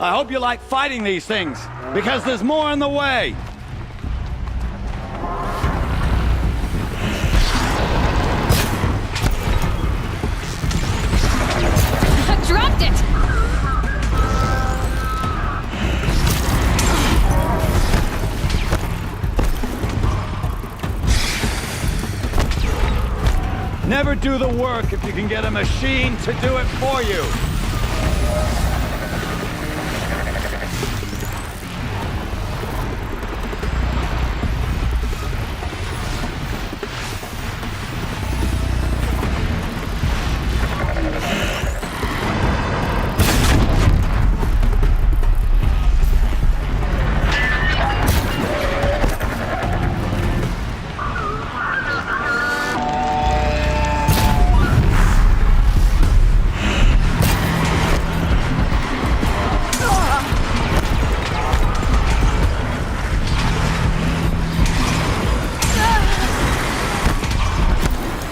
I hope you like fighting these things, because there's more in the way. Dropped it! Never do the work if you can get a machine to do it for you.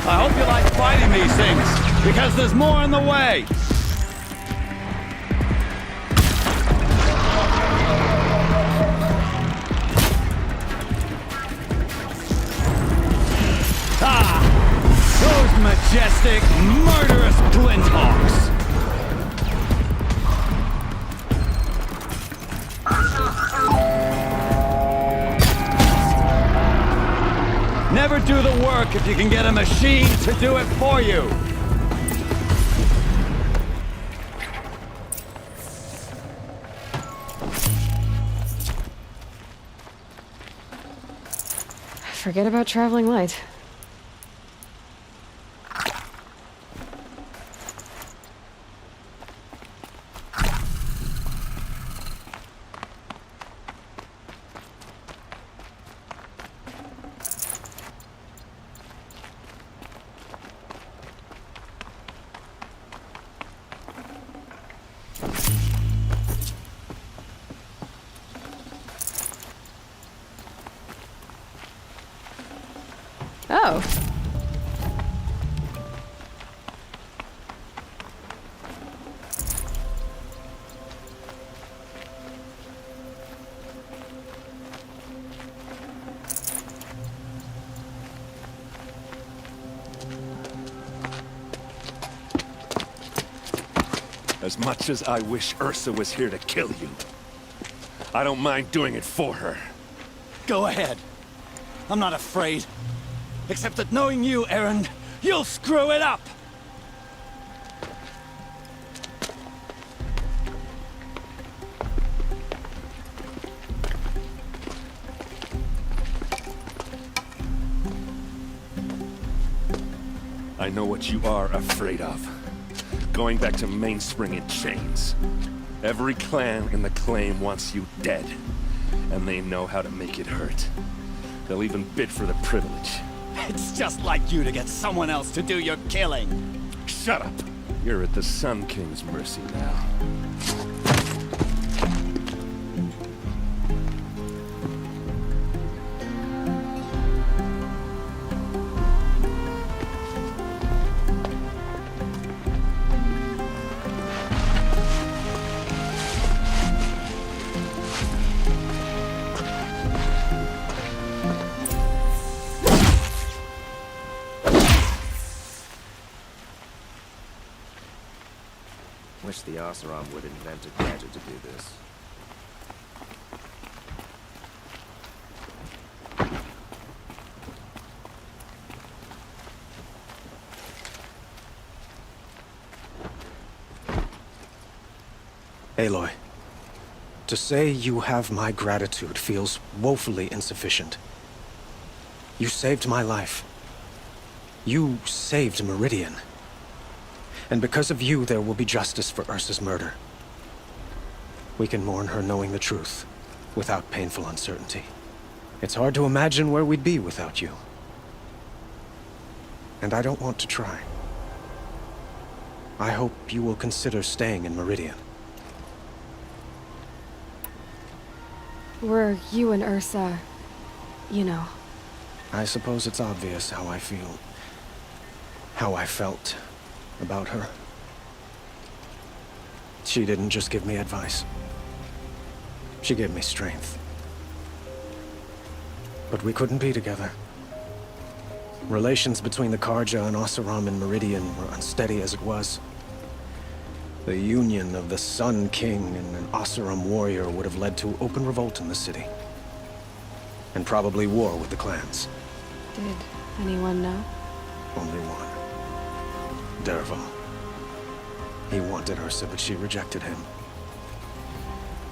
I hope you like fighting these things, because there's more in the way. Ah! Those majestic, murderous glinthawks! Never do the work if you can get a machine to do it for you. Forget about traveling light. Oh. As much as I wish Ursa was here to kill you, I don't mind doing it for her. Go ahead. I'm not afraid. Except that knowing you, Aaron, you'll screw it up! I know what you are afraid of. Going back to Mainspring in chains. Every clan in the claim wants you dead. And they know how to make it hurt. They'll even bid for the privilege. It's just like you to get someone else to do your killing. Shut up! You're at the Sun King's mercy now. Wish the ACER would invent a gadget to do this. Aloy, to say you have my gratitude feels woefully insufficient. You saved my life. You saved Meridian. And because of you, there will be justice for Ursa's murder. We can mourn her knowing the truth, without painful uncertainty. It's hard to imagine where we'd be without you. And I don't want to try. I hope you will consider staying in Meridian. Were you and Ursa, you know. I suppose it's obvious how I feel. How I felt about her. She didn't just give me advice. She gave me strength. But we couldn't be together. Relations between the Karja and Oseram in Meridian were unsteady as it was. The union of the Sun King and an Oseram warrior would have led to open revolt in the city. And probably war with the clans. Did anyone know? Only one. Dervahl. He wanted Ursa, but she rejected him.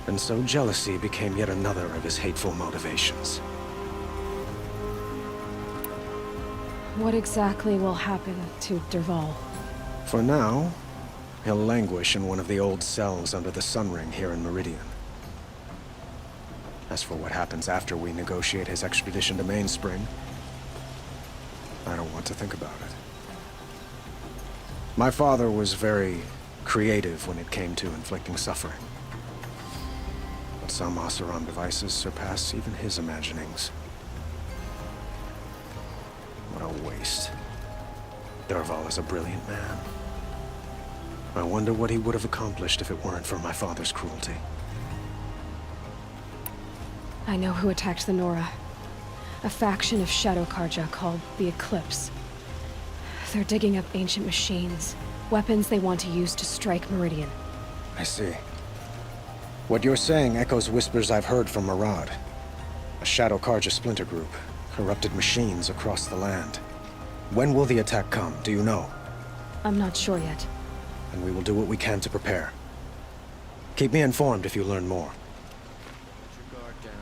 And so jealousy became yet another of his hateful motivations. What exactly will happen to Dervahl? For now, he'll languish in one of the old cells under the Sun Ring here in Meridian. As for what happens after we negotiate his extradition to Mainspring, I don't want to think about it. My father was very creative when it came to inflicting suffering. But some Oseram devices surpass even his imaginings. What a waste. Dervahl is a brilliant man. I wonder what he would have accomplished if it weren't for my father's cruelty. I know who attacked the Nora. A faction of Shadow Karja called the Eclipse. They're digging up ancient machines, weapons they want to use to strike Meridian. I see. What you're saying echoes whispers I've heard from Murad. A Shadow Karja splinter group, corrupted machines across the land. When will the attack come, do you know? I'm not sure yet. And we will do what we can to prepare. Keep me informed if you learn more. Put your guard down.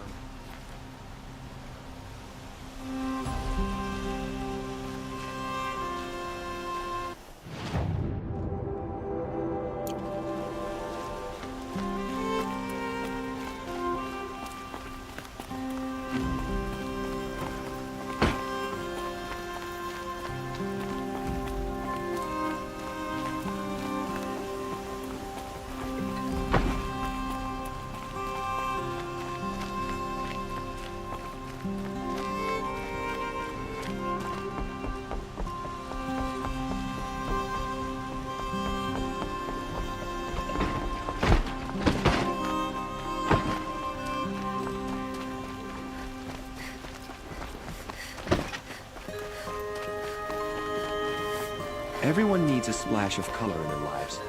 Everyone needs a splash of color in their lives.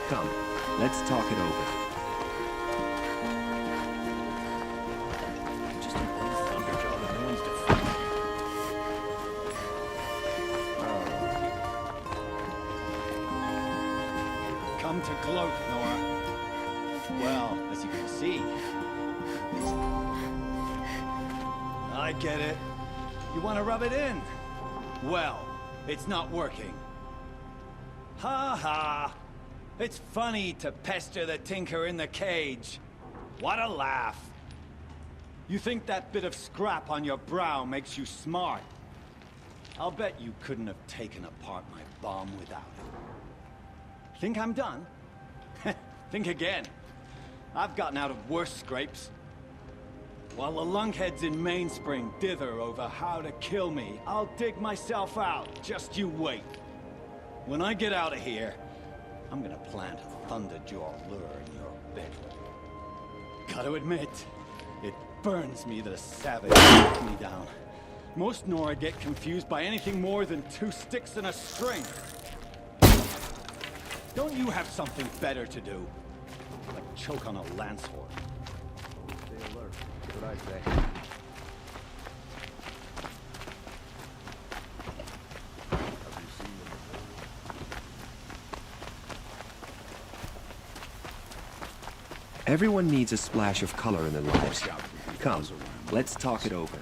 Come, let's talk it over. Just an old thunder job that no one's defending. Come to gloat, Nora. Well, as you can see. I get it. You want to rub it in? Well, it's not working. Ha ha! It's funny to pester the tinker in the cage. What a laugh! You think that bit of scrap on your brow makes you smart? I'll bet you couldn't have taken apart my bomb without it. Think I'm done? Think again. I've gotten out of worse scrapes. While the lunkheads in Mainspring dither over how to kill me, I'll dig myself out. Just you wait. When I get out of here, I'm gonna plant a Thunderjaw lure in your bedroom. Gotta admit, it burns me that a savage knocked me down. Most Nora get confused by anything more than two sticks and a string. Don't you have something better to do? Like choke on a lance horse. Stay alert. That's what I say. Everyone needs a splash of color in their lives. Come, let's talk it over.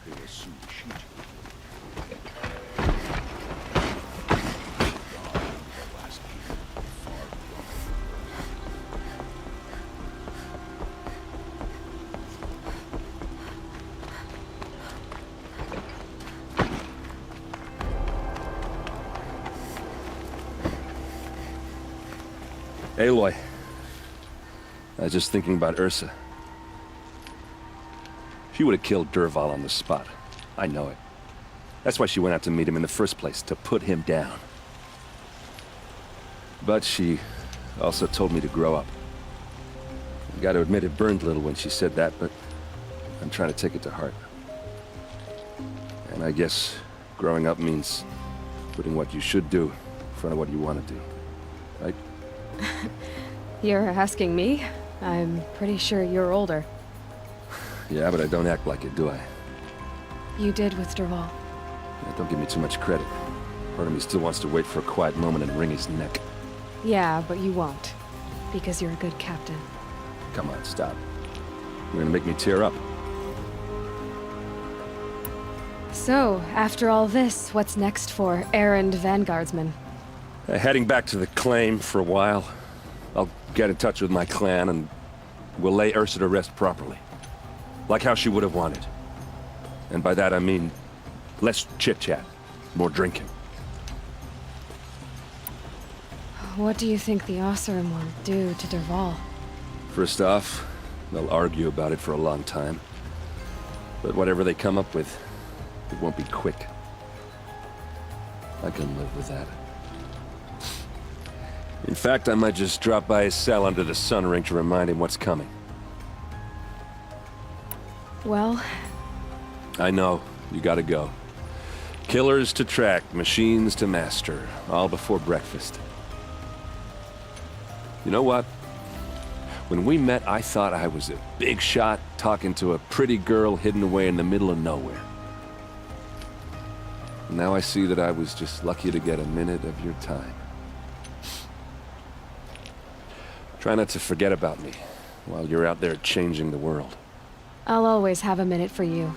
Aloy. I was just thinking about Ursa. She would have killed Dervahl on the spot. I know it. That's why she went out to meet him in the first place, to put him down. But she also told me to grow up. I gotta admit it burned a little when she said that, but I'm trying to take it to heart. And I guess growing up means putting what you should do in front of what you want to do, right? You're asking me? I'm pretty sure you're older. Yeah, but I don't act like it, do I? You did with Derval. Yeah, don't give me too much credit. Part of me still wants to wait for a quiet moment and wring his neck. Yeah, but you won't. Because you're a good captain. Come on, stop. You're gonna make me tear up. So, after all this, what's next for errand vanguardsman? Heading back to the claim for a while. I'll get in touch with my clan and we'll lay Ursa to rest properly. Like how she would have wanted. And by that I mean less chit-chat, more drinking. What do you think the ACER will do to Derval? First off, they'll argue about it for a long time. But whatever they come up with, it won't be quick. I can live with that. In fact, I might just drop by his cell under the sun ring to remind him what's coming. Well... I know. You gotta go. Killers to track, machines to master, all before breakfast. You know what? When we met, I thought I was a big shot talking to a pretty girl hidden away in the middle of nowhere. Now I see that I was just lucky to get a minute of your time. Try not to forget about me while you're out there changing the world. I'll always have a minute for you.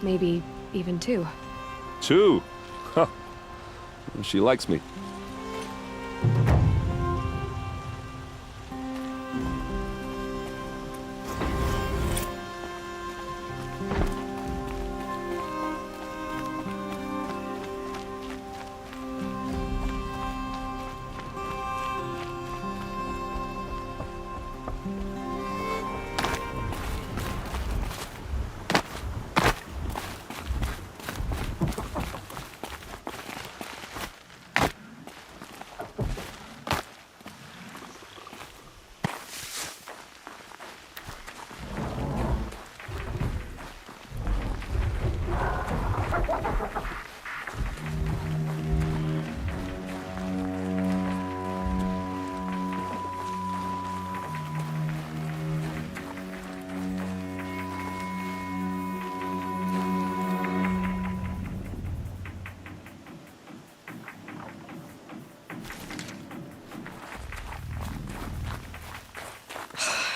Maybe even two. Two? Huh. She likes me.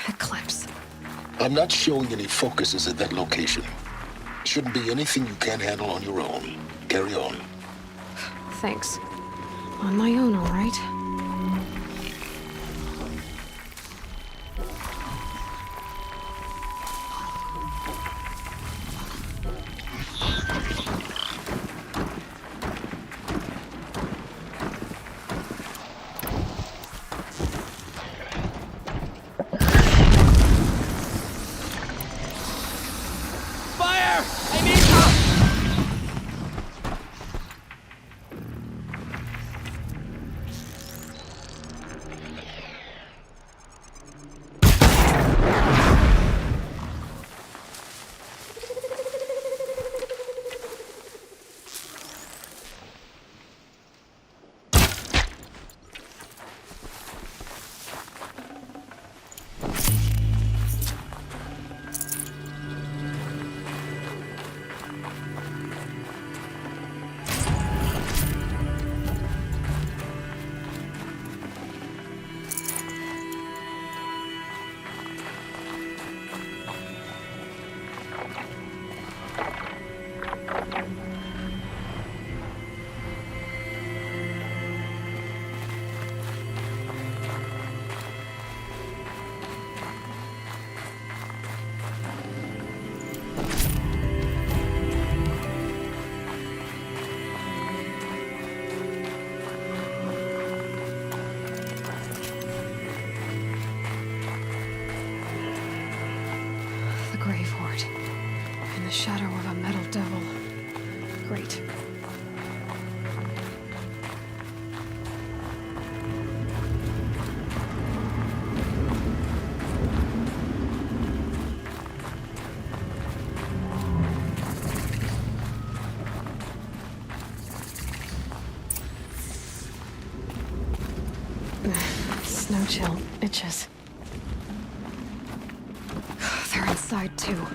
Eclipse. I'm not showing any focuses at that location. Shouldn't be anything you can't handle on your own. Carry on. Thanks. On my own, all right. Snow chill itches. They're inside too.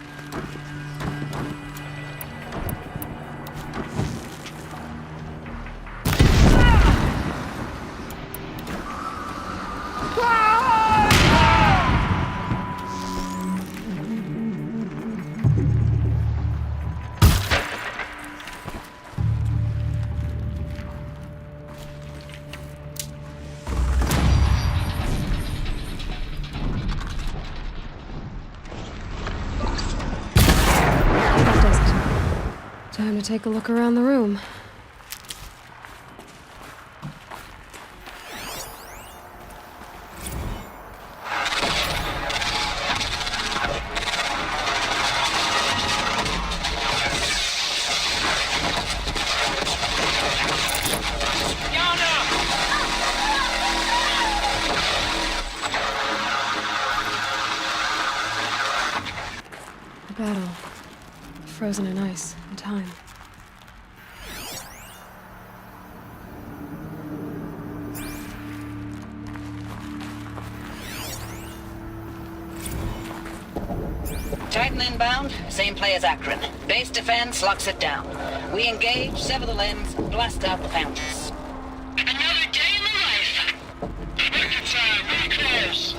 Time to take a look around the room. A battle. Frozen in ice and time. Titan inbound, same play as Akron. Base defense locks it down. We engage, sever the limbs, blast out the fountains. Another day in the life. Record time, really close.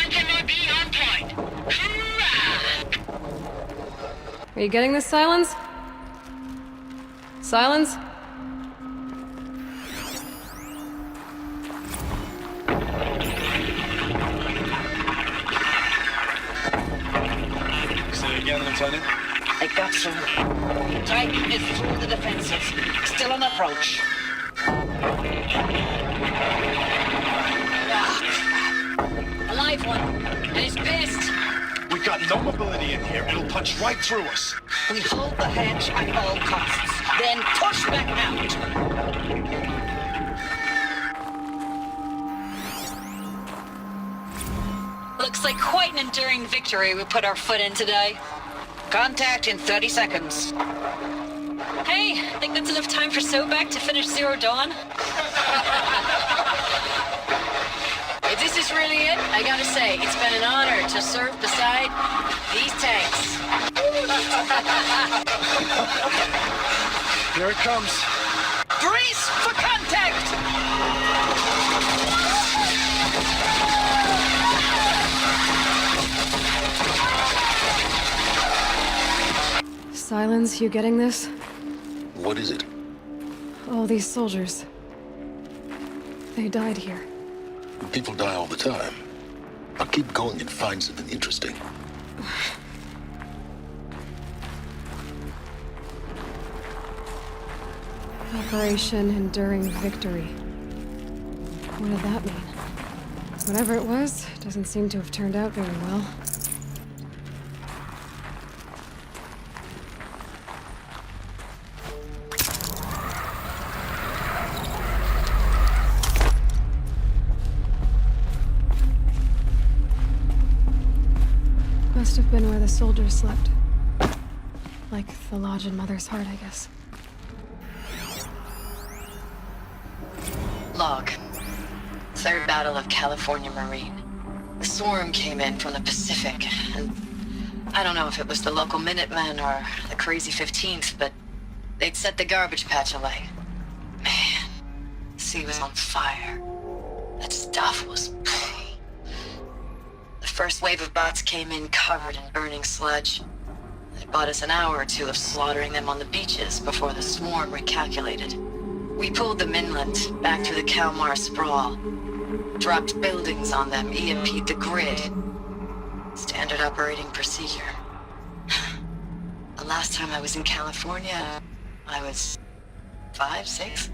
Anthem RB on point. Hoorah! Are you getting this, Silence? Silence? Say again, Lieutenant. They got some. Titan is through the defensive. Still on approach. A live one. And he's pissed. We've got no mobility in here. It'll punch right through us. We hold the hedge at all costs. Then push back out. Looks like quite an enduring victory we put our foot in today. Contact in 30 seconds. Hey, think that's enough time for Sobek to finish Zero Dawn? If this is really it, I gotta say, it's been an honor to serve beside these tanks. Here it comes. Brace for contact! Silence, you getting this? What is it? All these soldiers. They died here. People die all the time. I'll keep going and find something interesting. Operation Enduring Victory. What did that mean? Whatever it was, doesn't seem to have turned out very well. Must have been where the soldiers slept. Like the lodge in Mother's Heart, I guess. Log. Third Battle of California Marine. The swarm came in from the Pacific, and I don't know if it was the local Minutemen or the Crazy 15th, but they'd set the garbage patch alight. Man, the sea was on fire. That stuff was... The first wave of bots came in covered in burning sludge. It bought us an hour or two of slaughtering them on the beaches before the swarm recalculated. We pulled them inland, back to the Kalmar sprawl. Dropped buildings on them, EMP'd the grid. Standard operating procedure. The last time I was in California, I was 5, 6?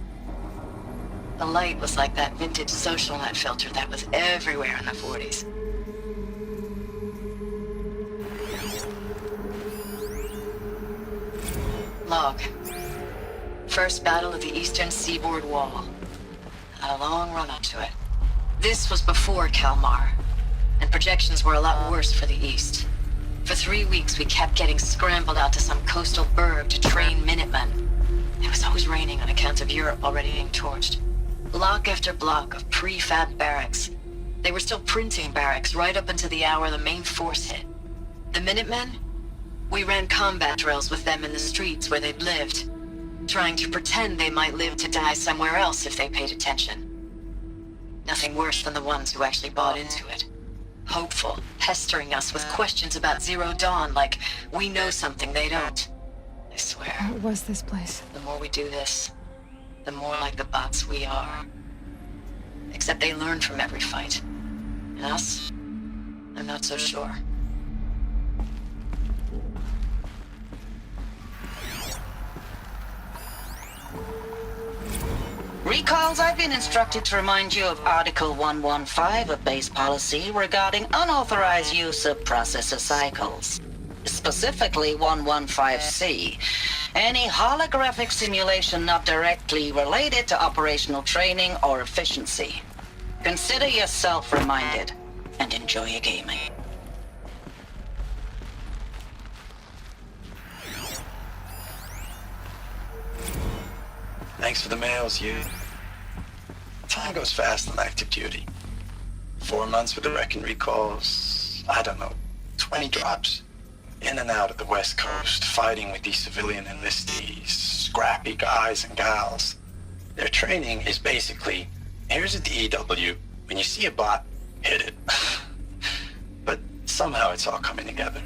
The light was like that vintage social net filter that was everywhere in the 40s. Log. First battle of the eastern seaboard wall. Had a long run up to it. This was before Kalmar, and projections were a lot worse for the east. For 3 weeks we kept getting scrambled out to some coastal burg to train Minutemen. It was always raining on account of Europe already being torched. Block after block of prefab barracks. They were still printing barracks right up until the hour the main force hit. The Minutemen? We ran combat drills with them in the streets where they'd lived, trying to pretend they might live to die somewhere else if they paid attention. Nothing worse than the ones who actually bought into it. Hopeful, pestering us with questions about Zero Dawn like we know something they don't. I swear. What was this place? The more we do this, the more like the bots we are. Except they learn from every fight. And us? I'm not so sure. Recalls, I've been instructed to remind you of Article 115 of base policy regarding unauthorized use of processor cycles. Specifically 115C. Any holographic simulation not directly related to operational training or efficiency. Consider yourself reminded, and enjoy your gaming. Thanks for the mails, you. Time goes fast on active duty. 4 months with the wrecking recalls, I don't know, 20 drops. In and out of the West Coast, fighting with these civilian enlistees, scrappy guys and gals. Their training is basically, here's a DEW, when you see a bot, hit it. But somehow it's all coming together.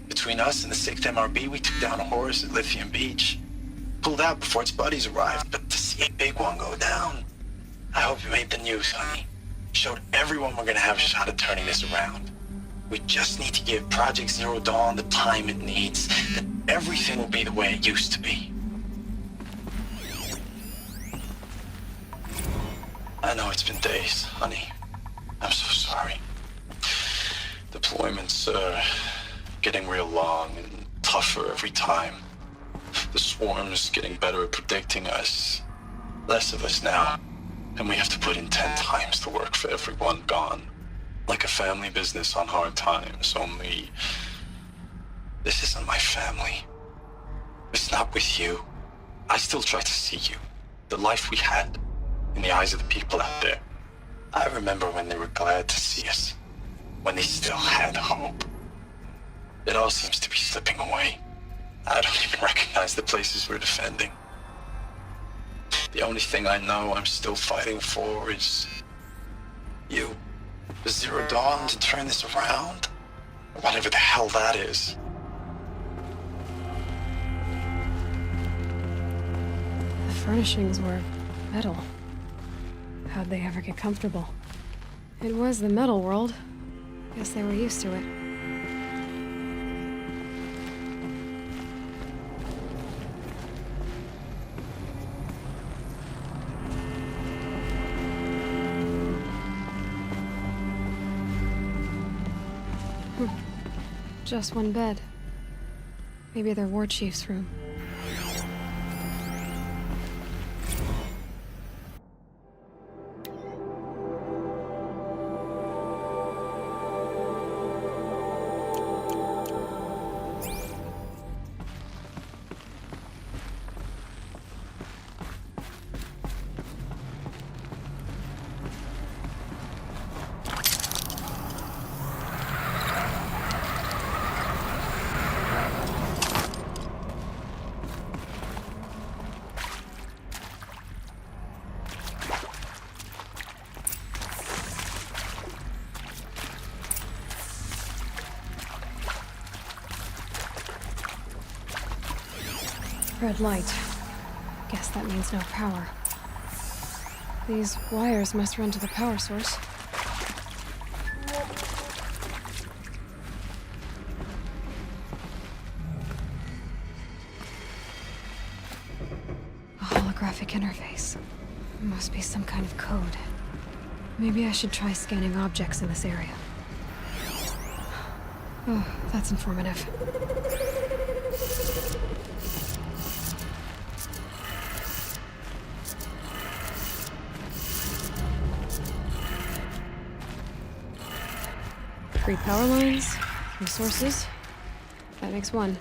Between us and the 6th MRB, we took down AORUS at Lithium Beach. Pulled out before its buddies arrived, but to see a big one go down. I hope you made the news, honey. Showed everyone we're gonna have a shot at turning this around. We just need to give Project Zero Dawn the time it needs, then everything will be the way it used to be. I know it's been days, honey. I'm so sorry. Deployments are getting real long and tougher every time. The swarm's getting better at predicting us. Less of us now. And we have to put in 10 times the work for everyone gone. Like a family business on hard times, only... This isn't my family. It's not with you. I still try to see you. The life we had. In the eyes of the people out there. I remember when they were glad to see us. When they still had hope. It all seems to be slipping away. I don't even recognize the places we're defending. The only thing I know I'm still fighting for is... you. The Zero Dawn to turn this around? Whatever the hell that is. The furnishings were metal. How'd they ever get comfortable? It was the metal world. Guess they were used to it. Just one bed. Maybe their war chief's room. Red light. Guess that means no power. These wires must run to the power source. A holographic interface. Must be some kind of code. Maybe I should try scanning objects in this area. Oh, that's informative. Three power lines, three sources. That makes one.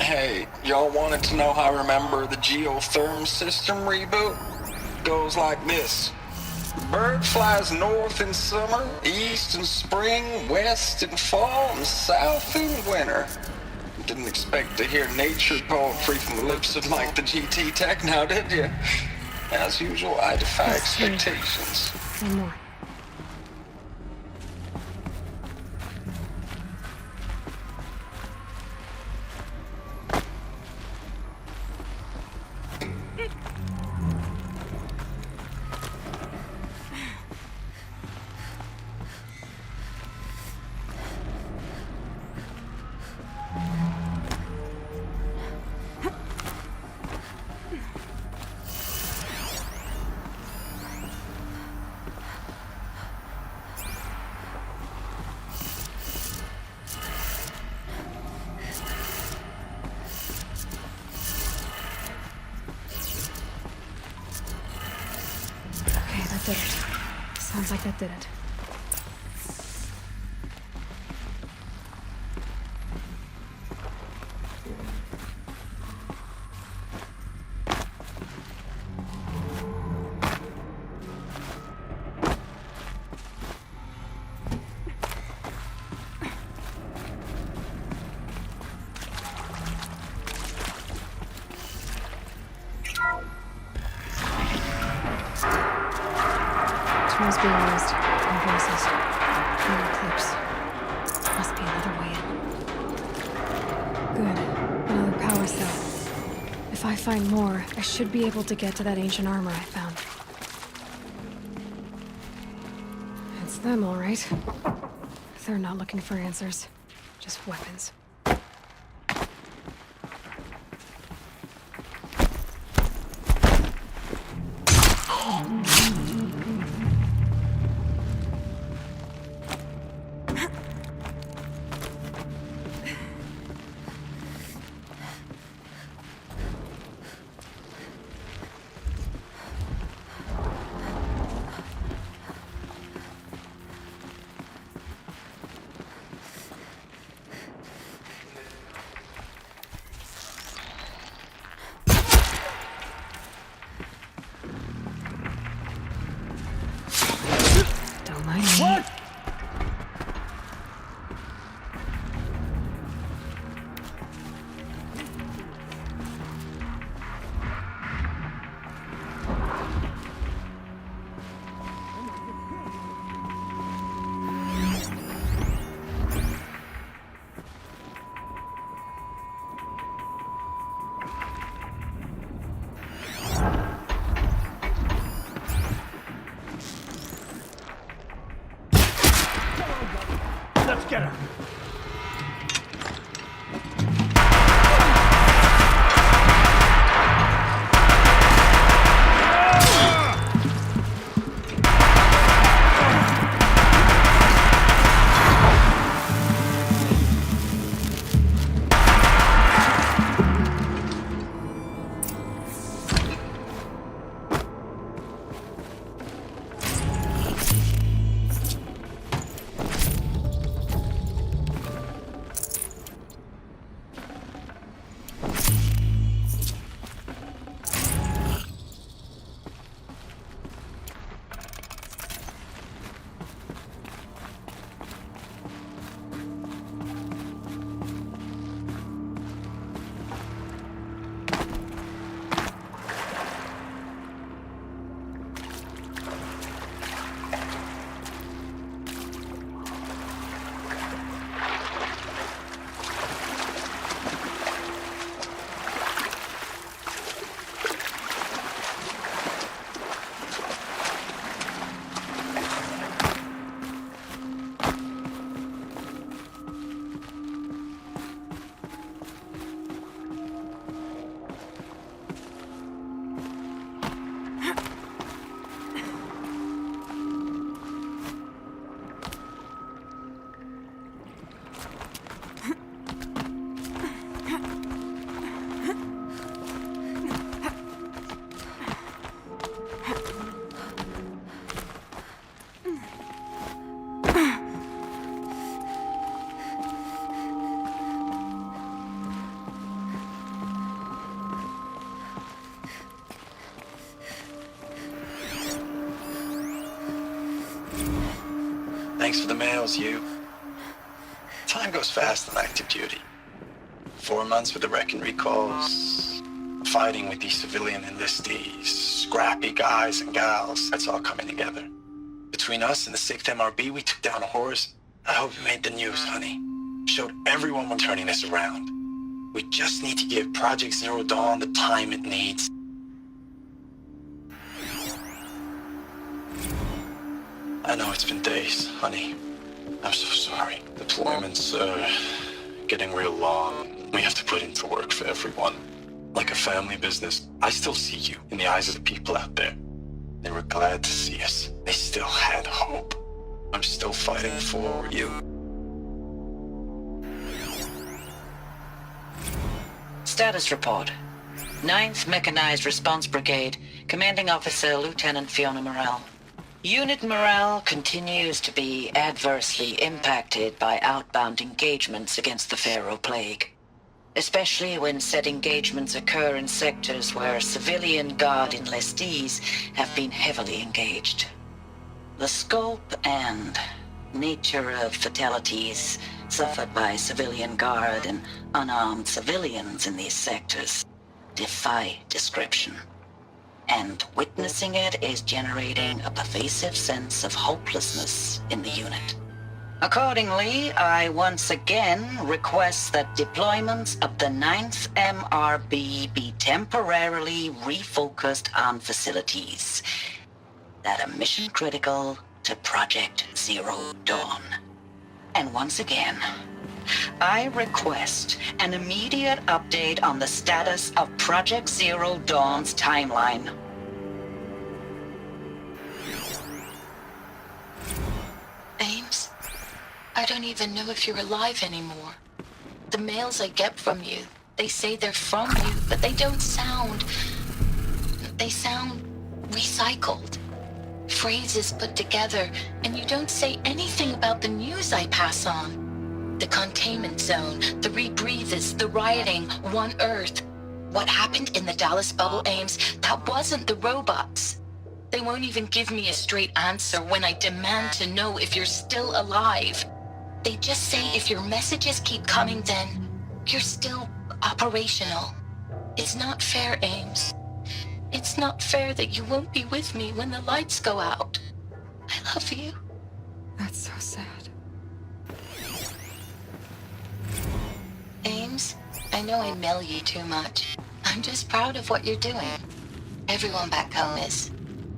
Hey, y'all wanted to know how I remember the geotherm system reboot? Goes like this. Bird flies north in summer, east in spring, west in fall, and south in winter. Didn't expect to hear nature poetry from the lips of Mike the GT Tech now, did you? As usual, I defy expectations. One more. Did it. Sounds like that did it. Tools being used. And voices. No eclipse. Must be another way in. Good. Another power cell. If I find more, I should be able to get to that ancient armor I found. It's them, all right. They're not looking for answers. Just weapons. What? Let's get her. Thanks for the mails, you. Time goes fast on active duty. 4 months with the wrecking recalls, fighting with these civilian enlistees, scrappy guys and gals. That's all coming together. Between us and the 6th MRB, we took down AORUS. I hope you made the news, honey. Showed everyone we're turning this around. We just need to give Project Zero Dawn the time it needs. I know it's been days, honey. I'm so sorry. Deployments are getting real long. We have to put into work for everyone. Like a family business. I still see you in the eyes of the people out there. They were glad to see us. They still had hope. I'm still fighting for you. Status report. 9th Mechanized Response Brigade, Commanding Officer Lieutenant Fiona Morrell. Unit morale continues to be adversely impacted by outbound engagements against the Pharaoh Plague, especially when said engagements occur in sectors where civilian guard enlistees have been heavily engaged. The scope and nature of fatalities suffered by civilian guard and unarmed civilians in these sectors defy description. And witnessing it is generating a pervasive sense of hopelessness in the unit. Accordingly, I once again request that deployments of the 9th MRB be temporarily refocused on facilities that are mission critical to Project Zero Dawn. And once again, I request an immediate update on the status of Project Zero Dawn's timeline. Ames, I don't even know if you're alive anymore. The mails I get from you, they say they're from you, but they don't sound... They sound recycled. Phrases put together, and you don't say anything about the news I pass on. The containment zone, the rebreathers, the rioting, One Earth. What happened in the Dallas bubble, Ames, that wasn't the robots. They won't even give me a straight answer when I demand to know if you're still alive. They just say if your messages keep coming, then you're still operational. It's not fair, Ames. It's not fair that you won't be with me when the lights go out. I love you. That's so sad. Ames, I know I mail you too much. I'm just proud of what you're doing. Everyone back home is.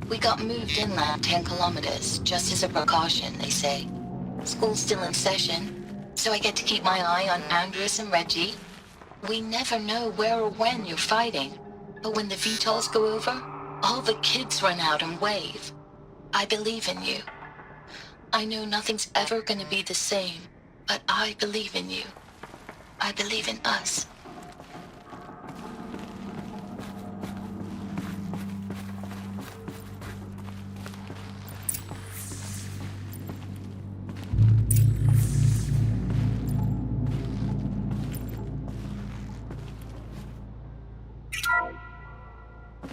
We got moved inland 10 kilometers, just as a precaution, they say. School's still in session, so I get to keep my eye on AORUS and Reggie. We never know where or when you're fighting, but when the VTOLs go over, all the kids run out and wave. I believe in you. I know nothing's ever gonna be the same, but I believe in you. I believe in us.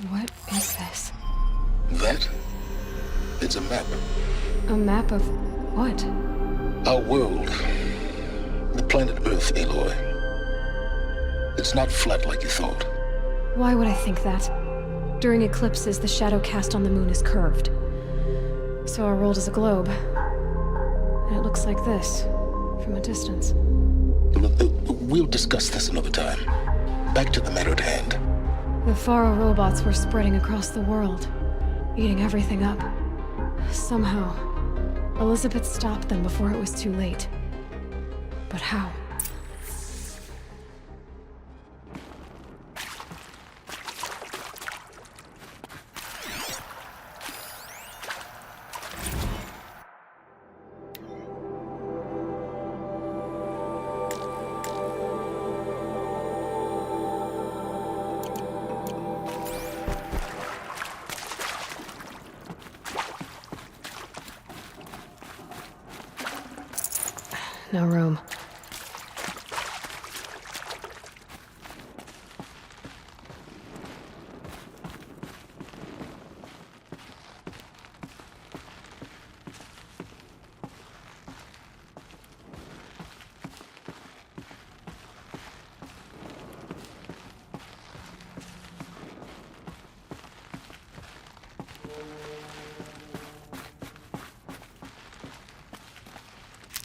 What is this? That? It's a map. A map of what? Our world. The planet Earth, Aloy. It's not flat like you thought. Why would I think that? During eclipses, the shadow cast on the moon is curved. So our world is a globe. And it looks like this, from a distance. We'll discuss this another time. Back to the matter at hand. The Faro robots were spreading across the world, eating everything up. Somehow, Elizabeth stopped them before it was too late. But how? No room.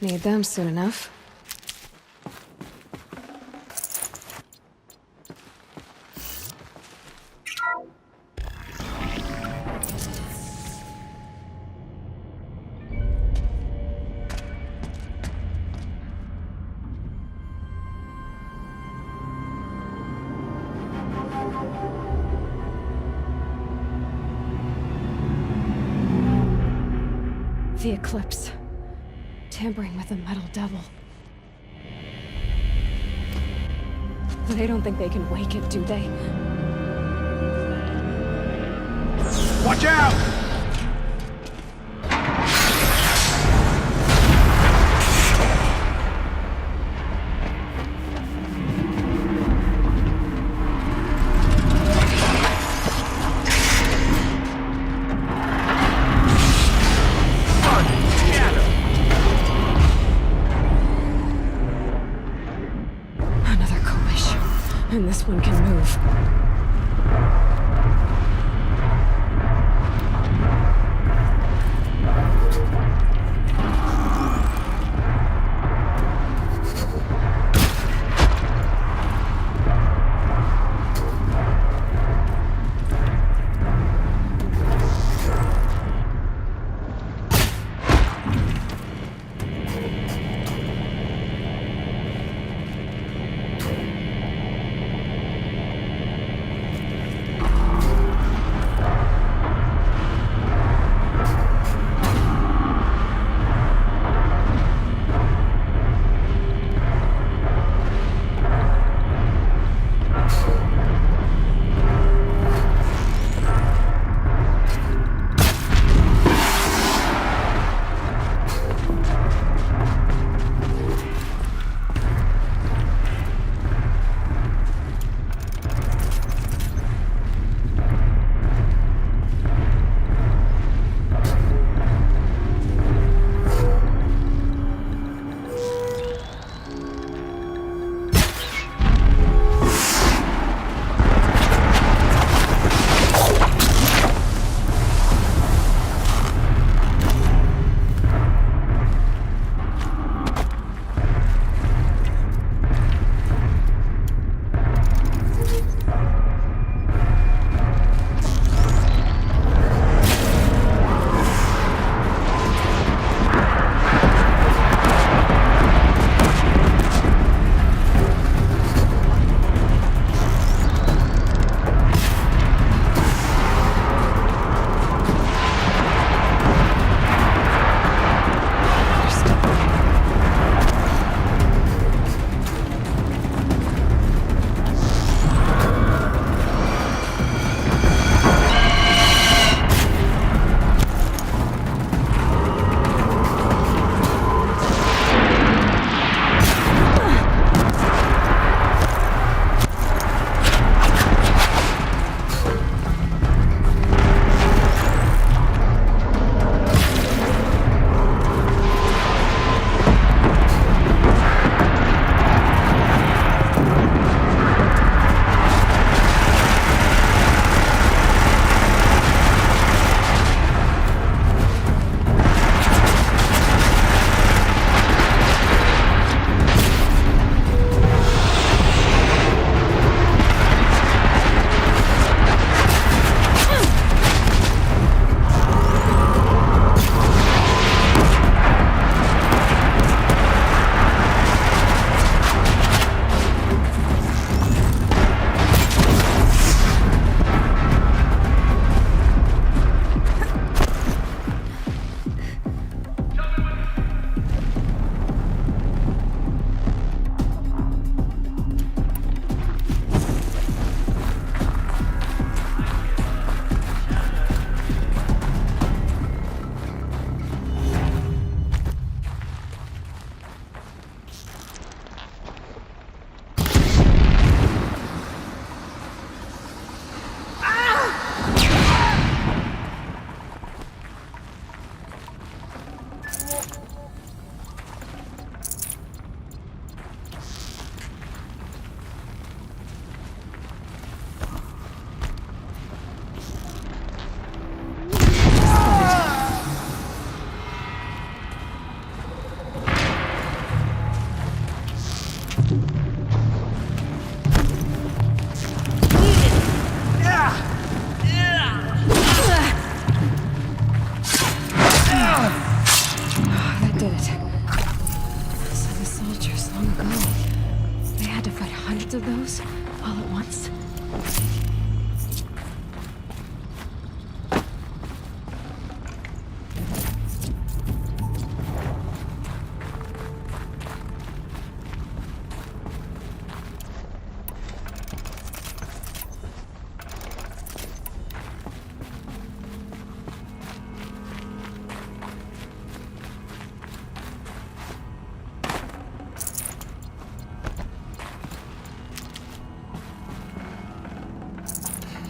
Need them soon enough. The Eclipse. Tampering with the Metal Devil. They don't think they can wake it, do they? Watch out! And this one can move.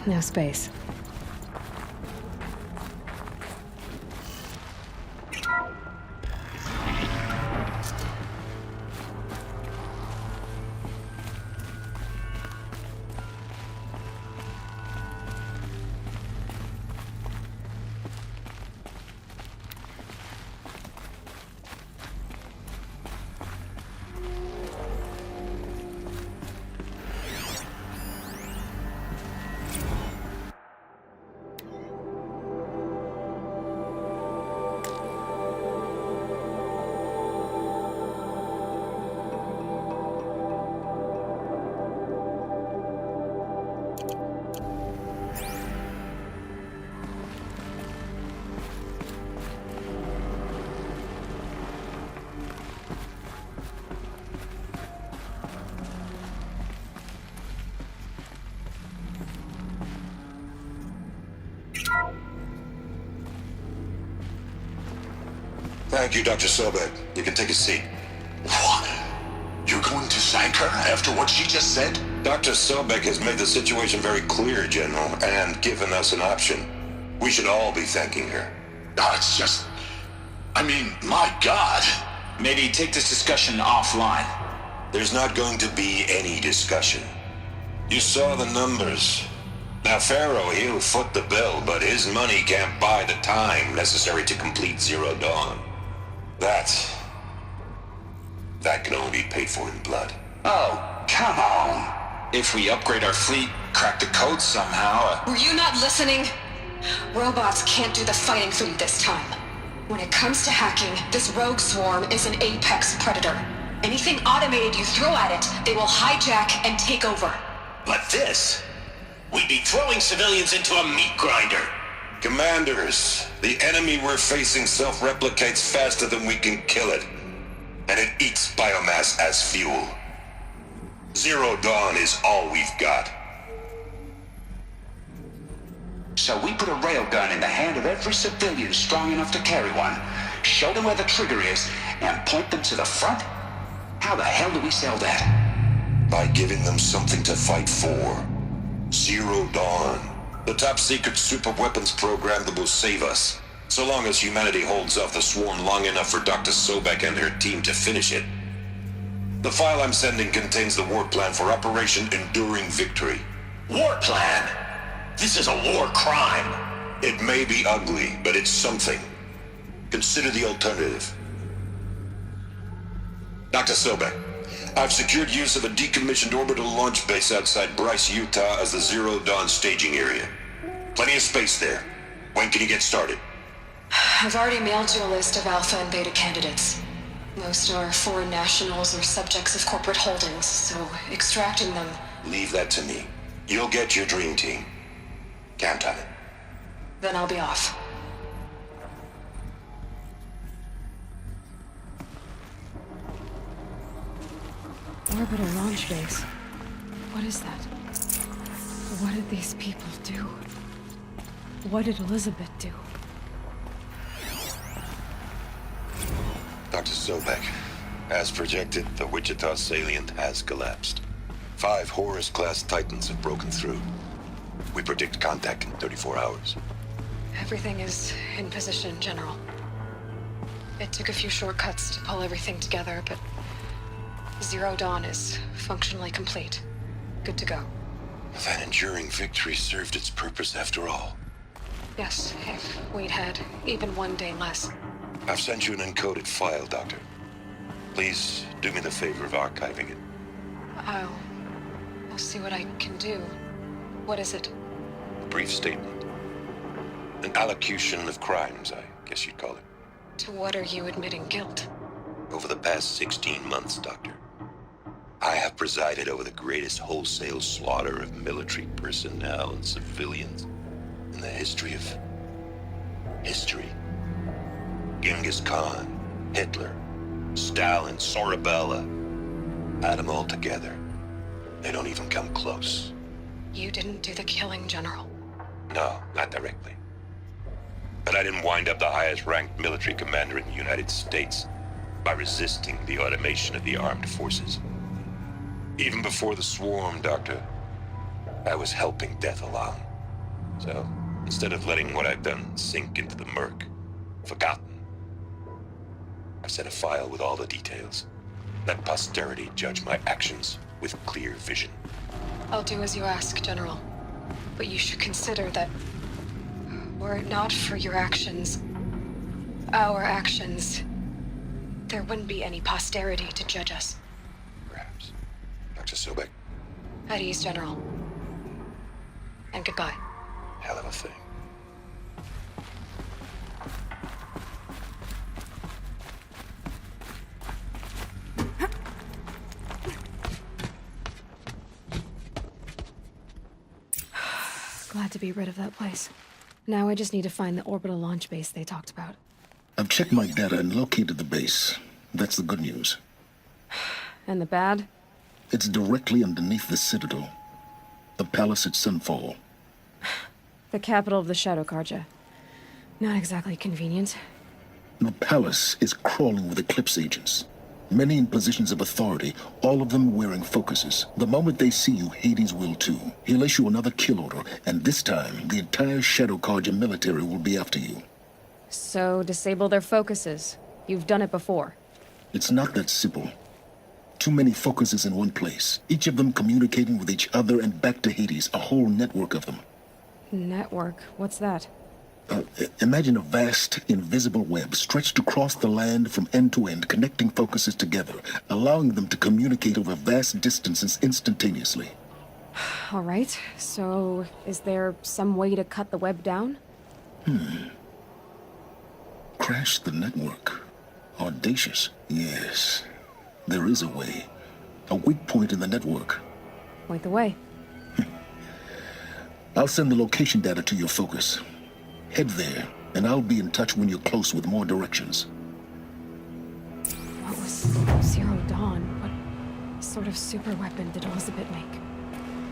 No space. Thank you, Dr. Sobek. You can take a seat. What? You're going to thank her after what she just said? Dr. Sobek has made the situation very clear, General, and given us an option. We should all be thanking her. Oh, it's just... I mean, my God. Maybe take this discussion offline. There's not going to be any discussion. You saw the numbers. Now, Pharaoh, he'll foot the bill, but his money can't buy the time necessary to complete Zero Dawn. That can only be paid for in blood. Oh, come on. If we upgrade our fleet, crack the code somehow... Were you not listening? Robots can't do the fighting for you this time. When it comes to hacking, this rogue swarm is an apex predator. Anything automated you throw at it, they will hijack and take over. But this... We'd be throwing civilians into a meat grinder. Commanders, the enemy we're facing self-replicates faster than we can kill it. And it eats biomass as fuel. Zero Dawn is all we've got. So we put a railgun in the hand of every civilian strong enough to carry one, show them where the trigger is, and point them to the front? How the hell do we sell that? By giving them something to fight for. Zero Dawn. The top-secret super-weapons program that will save us. So long as humanity holds off the swarm long enough for Dr. Sobek and her team to finish it. The file I'm sending contains the war plan for Operation Enduring Victory. War plan? This is a war crime. It may be ugly, but it's something. Consider the alternative. Dr. Sobek, I've secured use of a decommissioned orbital launch base outside Bryce, Utah as the Zero Dawn staging area. Plenty of space there. When can you get started? I've already mailed you a list of alpha and beta candidates. Most are foreign nationals or subjects of corporate holdings, so extracting them... Leave that to me. You'll get your dream team. Count on it. Then I'll be off. Orbital launch base. What is that? What did these people do? What did Elizabeth do? Dr. Sobek, as projected, the Wichita salient has collapsed. 5 Horus-class Titans have broken through. We predict contact in 34 hours. Everything is in position, General. It took a few shortcuts to pull everything together, but Zero Dawn is functionally complete. Good to go. That enduring victory served its purpose after all. Yes, if we'd had even one day less. I've sent you an encoded file, Doctor. Please do me the favor of archiving it. I'll see what I can do. What is it? A brief statement. An allocution of crimes, I guess you'd call it. To what are you admitting guilt? Over the past 16 months, Doctor, I have presided over the greatest wholesale slaughter of military personnel and civilians in the history of... history. Genghis Khan, Hitler, Stalin, Sorabella. Add them all together. They don't even come close. You didn't do the killing, General. No, not directly. But I didn't wind up the highest-ranked military commander in the United States by resisting the automation of the armed forces. Even before the swarm, Doctor, I was helping death along. So, instead of letting what I've done sink into the murk, forgotten, I've sent a file with all the details. Let posterity judge my actions with clear vision. I'll do as you ask, General. But you should consider that were it not for your actions, our actions, there wouldn't be any posterity to judge us. Perhaps. Dr. Sobek, At ease, General. And goodbye. hell of a thing. Glad to be rid of that place. Now I just need to find the orbital launch base they talked about. I've checked my data and located the base. That's the good news. And the bad? It's directly underneath the Citadel. The palace at Sunfall. The capital of the Shadow Karja. Not exactly convenient. The palace is crawling with Eclipse agents. Many in positions of authority, all of them wearing focuses. The moment they see you, Hades will too. He'll issue another kill order, and this time, the entire Shadow Karja military will be after you. So, disable their focuses. You've done it before. It's not that simple. Too many focuses in one place, each of them communicating with each other and back to Hades, a whole network of them. Network? What's that? Imagine a vast, invisible web stretched across the land from end to end, connecting focuses together, allowing them to communicate over vast distances instantaneously. All right, so is there some way to cut the web down? Crash the network. Audacious. Yes, there is a way. A weak point in the network. Point the way. I'll send the location data to your focus. Head there, and I'll be in touch when you're close with more directions. What was Zero Dawn? What sort of super weapon did Elizabeth make?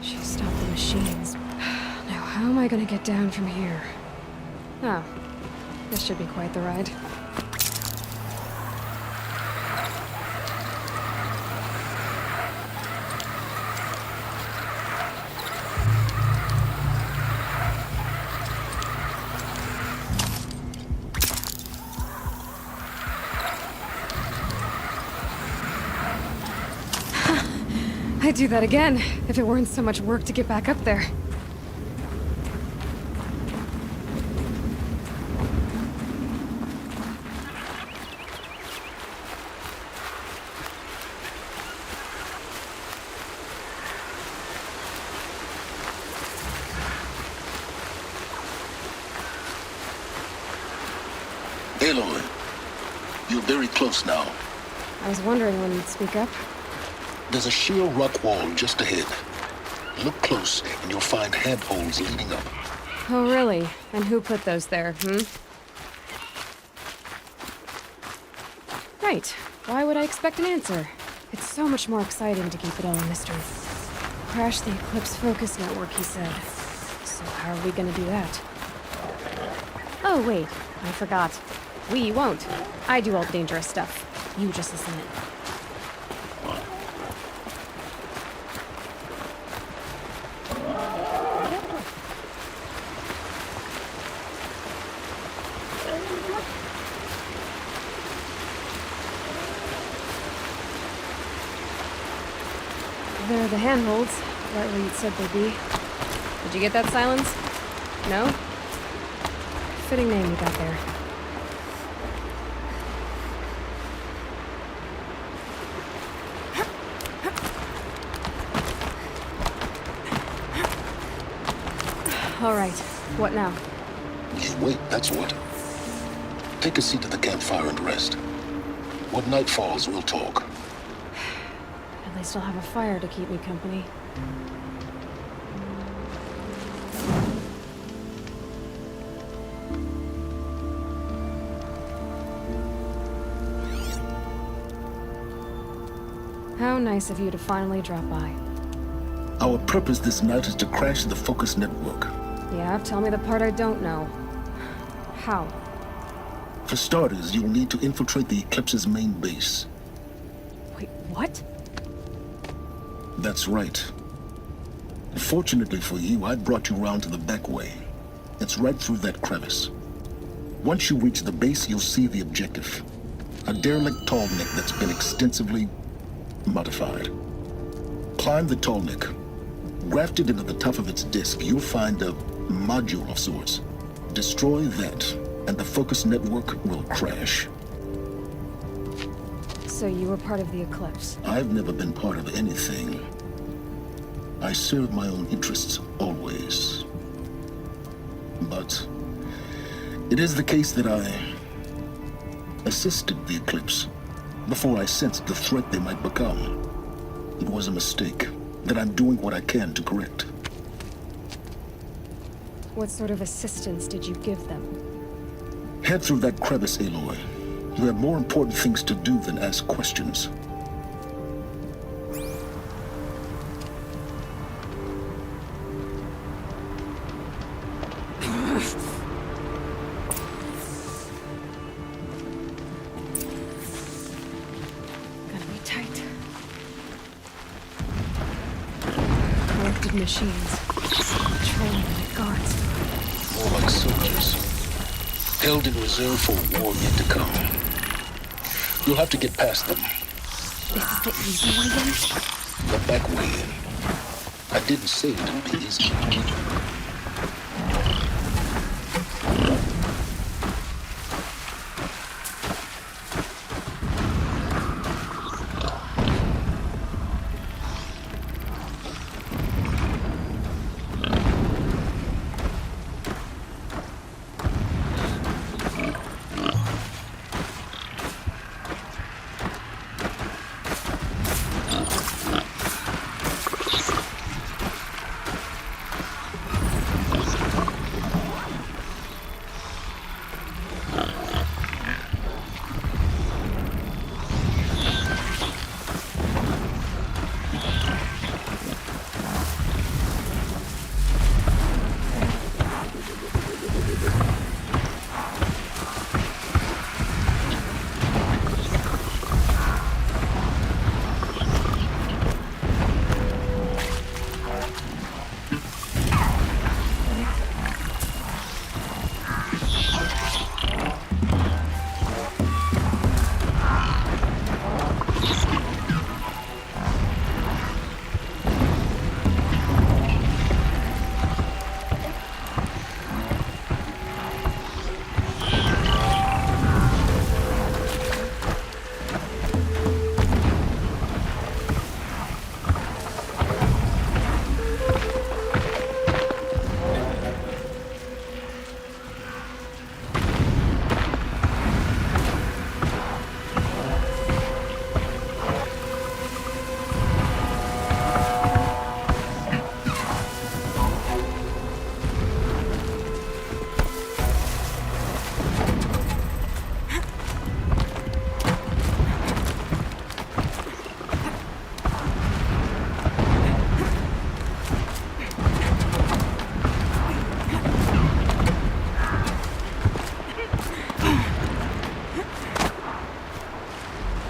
She stopped the machines. Now, how am I gonna get down from here? Oh, this should be quite the ride. I'd do that again, if it weren't so much work to get back up there. Aloy, you're very close now. I was wondering when you'd speak up. There's a sheer rock wall just ahead. Look close, and you'll find handholds leading up. Oh, really? And who put those there, Right. Why would I expect an answer? It's so much more exciting to keep it all a mystery. Crash the Eclipse Focus Network, he said. So how are we gonna do that? Oh, wait. I forgot. We won't. I do all the dangerous stuff. You just listen in. There are the handholds, right where you'd said they'd be. Did you get that, Silence? No? Fitting name you got there. All right, what now? You wait, that's what. Take a seat at the campfire and rest. When night falls, we'll talk. At least I'll have a fire to keep me company. How nice of you to finally drop by. Our purpose this night is to crash the Focus Network. Yeah, tell me the part I don't know. How? For starters, you'll need to infiltrate the Eclipse's main base. Wait, what? That's right. Fortunately for you, I brought you round to the back way. It's right through that crevice. Once you reach the base, you'll see the objective. A derelict tall neck that's been extensively modified. Climb the tall neck. Grafted into the top of its disk, you'll find a module of sorts. Destroy that, and the focus network will crash. So you were part of the Eclipse? I've never been part of anything. I serve my own interests, always. But it is the case that I assisted the Eclipse before I sensed the threat they might become. It was a mistake that I'm doing what I can to correct. What sort of assistance did you give them? Head through that crevice, Aloy. You have more important things to do than ask questions. Gotta be tight. Corrupted machines. Trained like guards. More like soldiers. Held in reserve for a war yet to come. You'll have to get past them. This is the easy way in? The back way in. I didn't say it would be easy.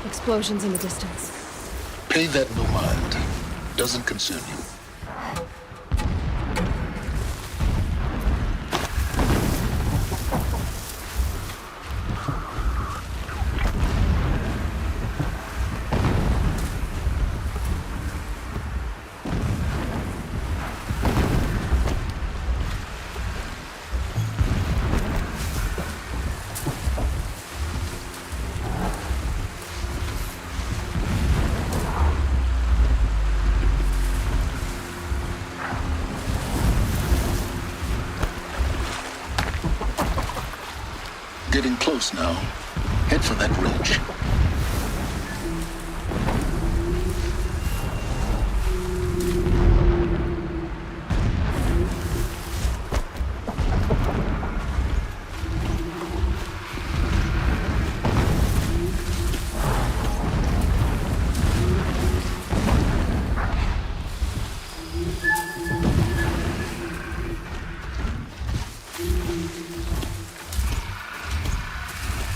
Explosions in the distance. Pay that no mind. Doesn't concern you. Getting close now. Head for that ridge.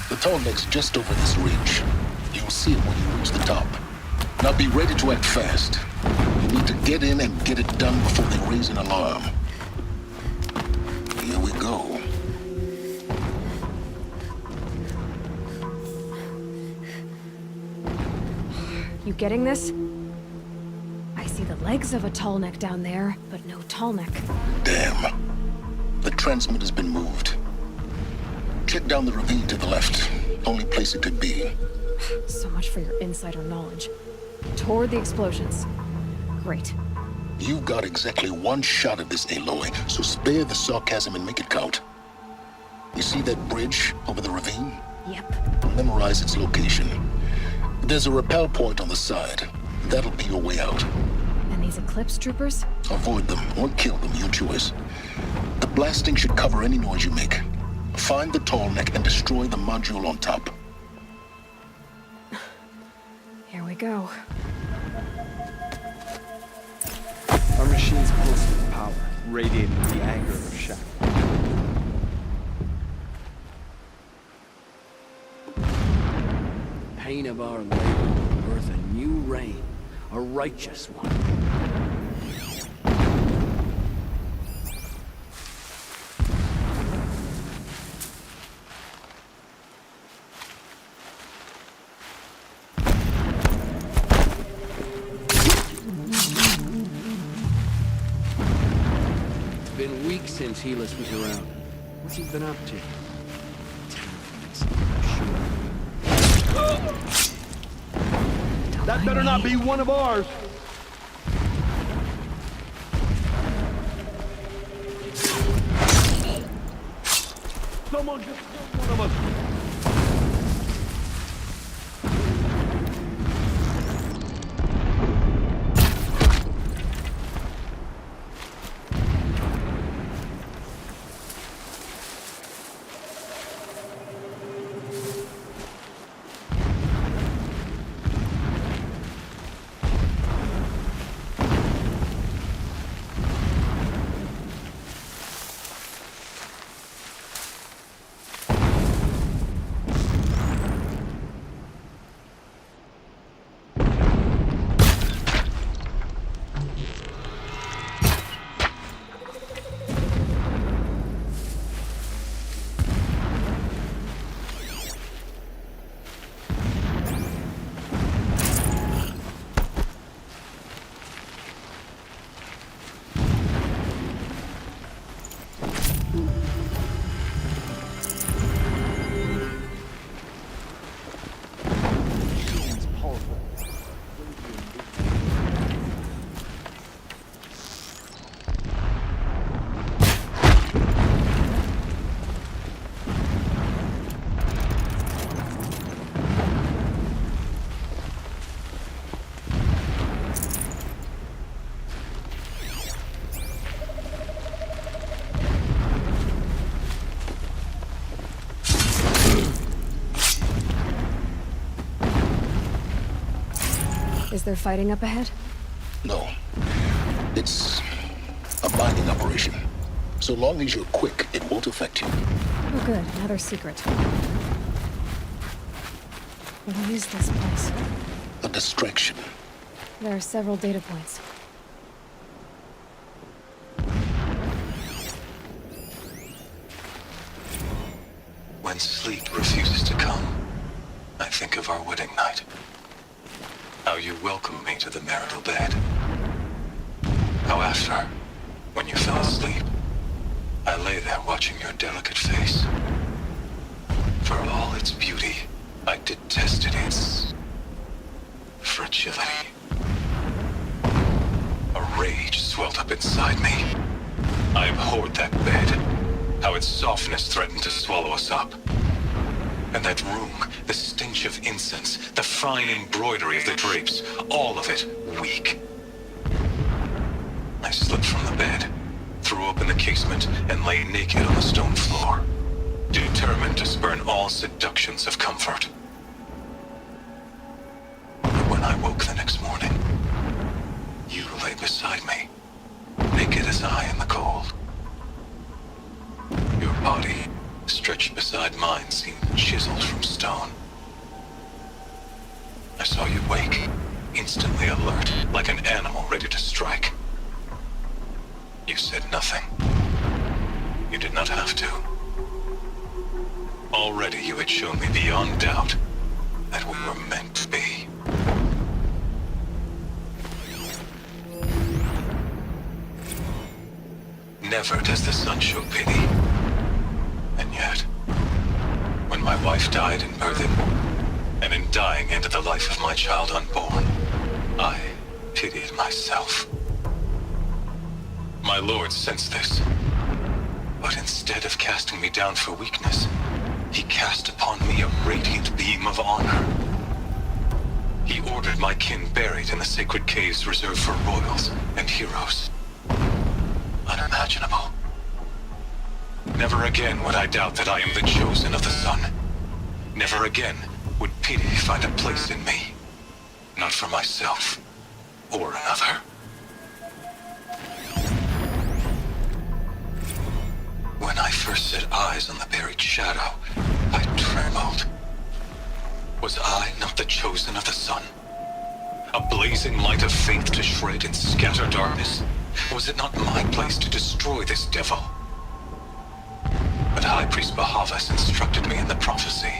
The tall neck's just over this ridge. You'll see it when you reach the top. Now be ready to act fast. You need to get in and get it done before they raise an alarm. Here we go. You getting this? I see the legs of a tall neck down there, but no tall neck. Damn. The transmitter's been moved. Check down the ravine to the left. Only place it could be. So much for your insider knowledge. Toward the explosions. Great. You've got exactly one shot at this, Aloy, so spare the sarcasm and make it count. You see that bridge over the ravine? Yep. Memorize its location. There's a rappel point on the side. That'll be your way out. And these Eclipse troopers? Avoid them or kill them, your choice. The blasting should cover any noise you make. Find the tall neck and destroy the module on top. Here we go. Our machine's pulsing with power, radiating the anger of Shadow. Pain of our labor, worth a new reign, a righteous one. Been weeks since Helis was around. What's he been up to? That better not be one of ours! Someone just killed one of us! Is there fighting up ahead? No. It's a mining operation. So long as you're quick, it won't affect you. Oh good, another secret. What is this place? A distraction. There are several data points. When sleep refuses to come, I think of our wedding night. How you welcomed me to the marital bed. How after, when you fell asleep, I lay there watching your delicate face. For all its beauty, I detested its fragility. A rage swelled up inside me. I abhorred that bed, how its softness threatened to swallow us up. And that room, the stench of incense, the fine embroidery of the drapes, all of it weak. I slipped from the bed, threw open the casement, and lay naked on the stone floor, determined to spurn all seductions of comfort. But when I woke the next morning, you lay beside me, naked as I in the cold. Your body, stretched beside mine, seemed chiseled from stone. I saw you wake, instantly alert, like an animal ready to strike. You said nothing. You did not have to. Already you had shown me beyond doubt that we were meant to be. Never does the sun show pity. And yet, when my wife died in birthing, and in dying ended the life of my child unborn, I pitied myself. My lord sensed this, but instead of casting me down for weakness, he cast upon me a radiant beam of honor. He ordered my kin buried in the sacred caves reserved for royals and heroes. Unimaginable. Never again would I doubt that I am the chosen of the sun. Never again would pity find a place in me. Not for myself or another. When I first set eyes on the buried shadow, I trembled. Was I not the chosen of the sun? A blazing light of faith to shred and scatter darkness? Was it not my place to destroy this devil? But High Priest Bahavas instructed me in the prophecy,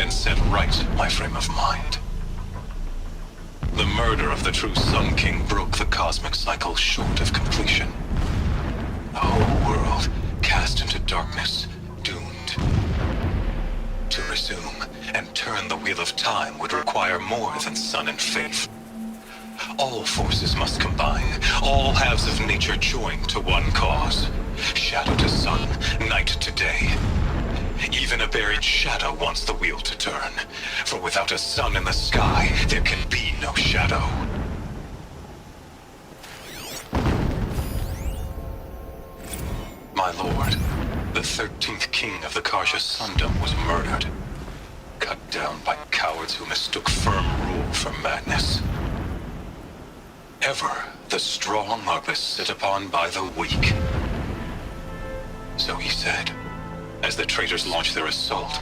and set right my frame of mind. The murder of the true Sun King broke the cosmic cycle short of completion. The whole world cast into darkness, doomed. To resume and turn the wheel of time would require more than sun and faith. All forces must combine, all halves of nature join to one cause. Shadow to sun, night to day. Even a buried shadow wants the wheel to turn, for without a sun in the sky, there can be no shadow. My lord, the 13th king of the Karja Sundom was murdered. Cut down by cowards who mistook firm rule for madness. Ever the strong are beset upon by the weak. So he said, as the traitors launched their assault.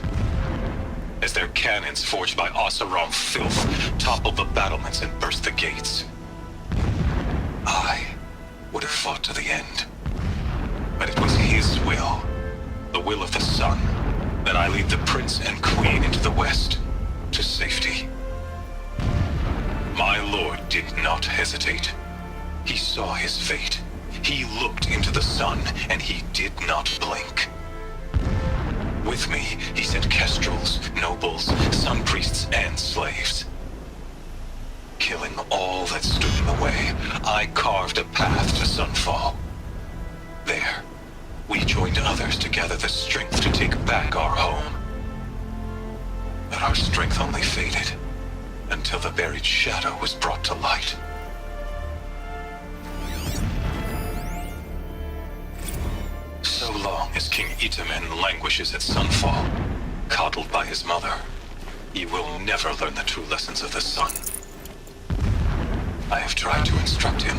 As their cannons forged by Oseram filth toppled the battlements and burst the gates. I would have fought to the end. But it was his will, the will of the sun, that I lead the prince and queen into the west, to safety. My lord did not hesitate. He saw his fate. He looked into the sun, and he did not blink. With me, he sent kestrels, nobles, sun priests, and slaves. Killing all that stood in the way, I carved a path to sunfall. There, we joined others to gather the strength to take back our home. But our strength only faded, until the buried shadow was brought to light. So long as King Itamen languishes at sunfall, coddled by his mother, he will never learn the true lessons of the sun. I have tried to instruct him,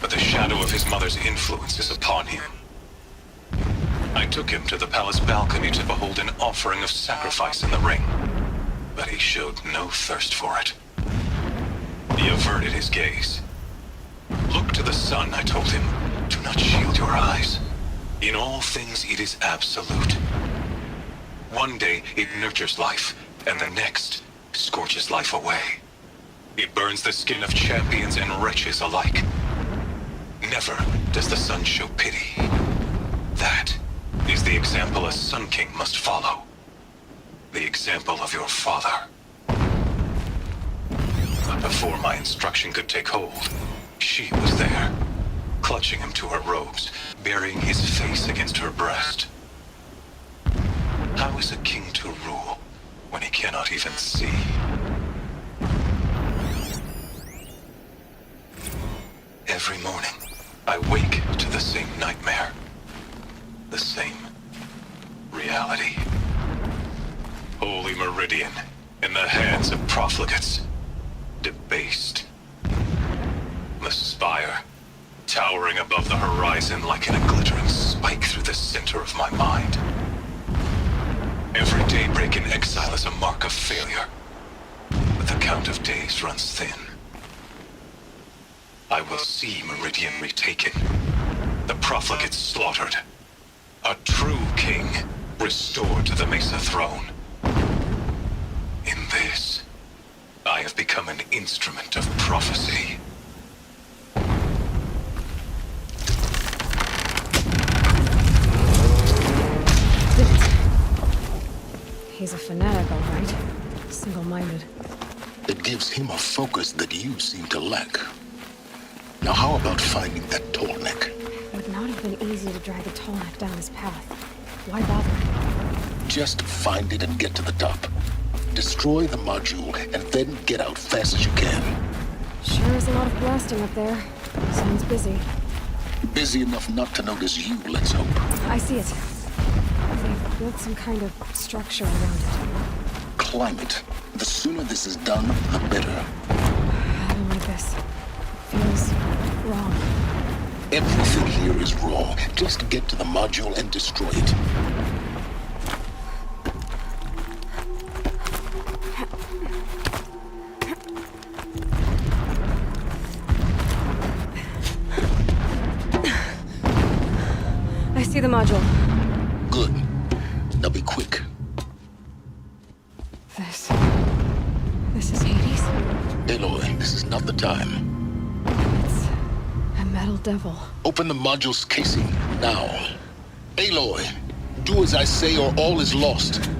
but the shadow of his mother's influence is upon him. I took him to the palace balcony to behold an offering of sacrifice in the ring, but he showed no thirst for it. He averted his gaze. Look to the sun, I told him. Do not shield your eyes. In all things it is absolute. One day it nurtures life, and the next scorches life away. It burns the skin of champions and wretches alike. Never does the sun show pity. That is the example a Sun King must follow. The example of your father. But before my instruction could take hold, she was there, clutching him to her robes, burying his face against her breast. How is a king to rule when he cannot even see? Every morning, I wake to the same nightmare. The same reality. Holy Meridian, in the hands of profligates. Debased. The spire, towering above the horizon like a glittering spike through the center of my mind. Every daybreak in exile is a mark of failure, but the count of days runs thin. I will see Meridian retaken, the profligates slaughtered, a true king restored to the Mesa throne. In this, I have become an instrument of prophecy. He's a fanatic, all right. Single-minded. It gives him a focus that you seem to lack. Now how about finding that tall neck? It would not have been easy to drag a tall neck down his path. Why bother? Just find it and get to the top. Destroy the module and then get out fast as you can. Sure is a lot of blasting up there. Sounds busy. Busy enough not to notice you, let's hope. I see it. They've built some kind of structure around it. Climate. The sooner this is done, the better. I don't like this. Feels wrong. Everything here is wrong. Just get to the module and destroy it. I see the module. Good. Now be quick. This is Hades? Aloy, this is not the time. It's a metal devil. Open the module's casing, now. Aloy, do as I say or all is lost.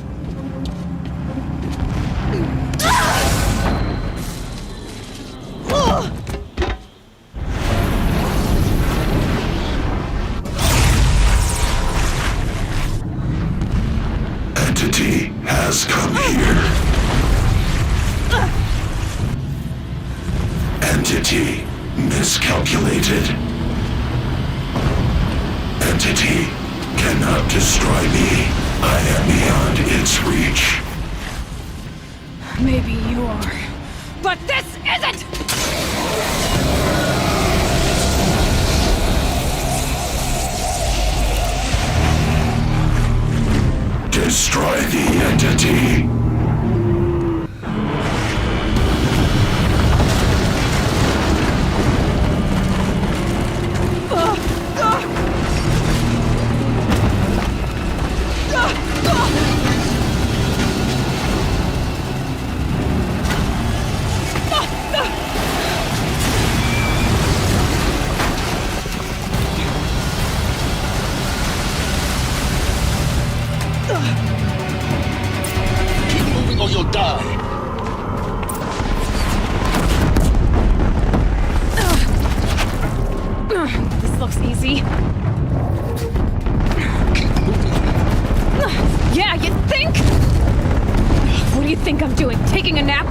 Entity has come here. Entity miscalculated. Entity cannot destroy me. I am beyond its reach. Maybe you are, but this isn't! Destroy the entity. Keep moving or you'll die. This looks easy. Keep moving. Yeah, you think? What do you think I'm doing? Taking a nap?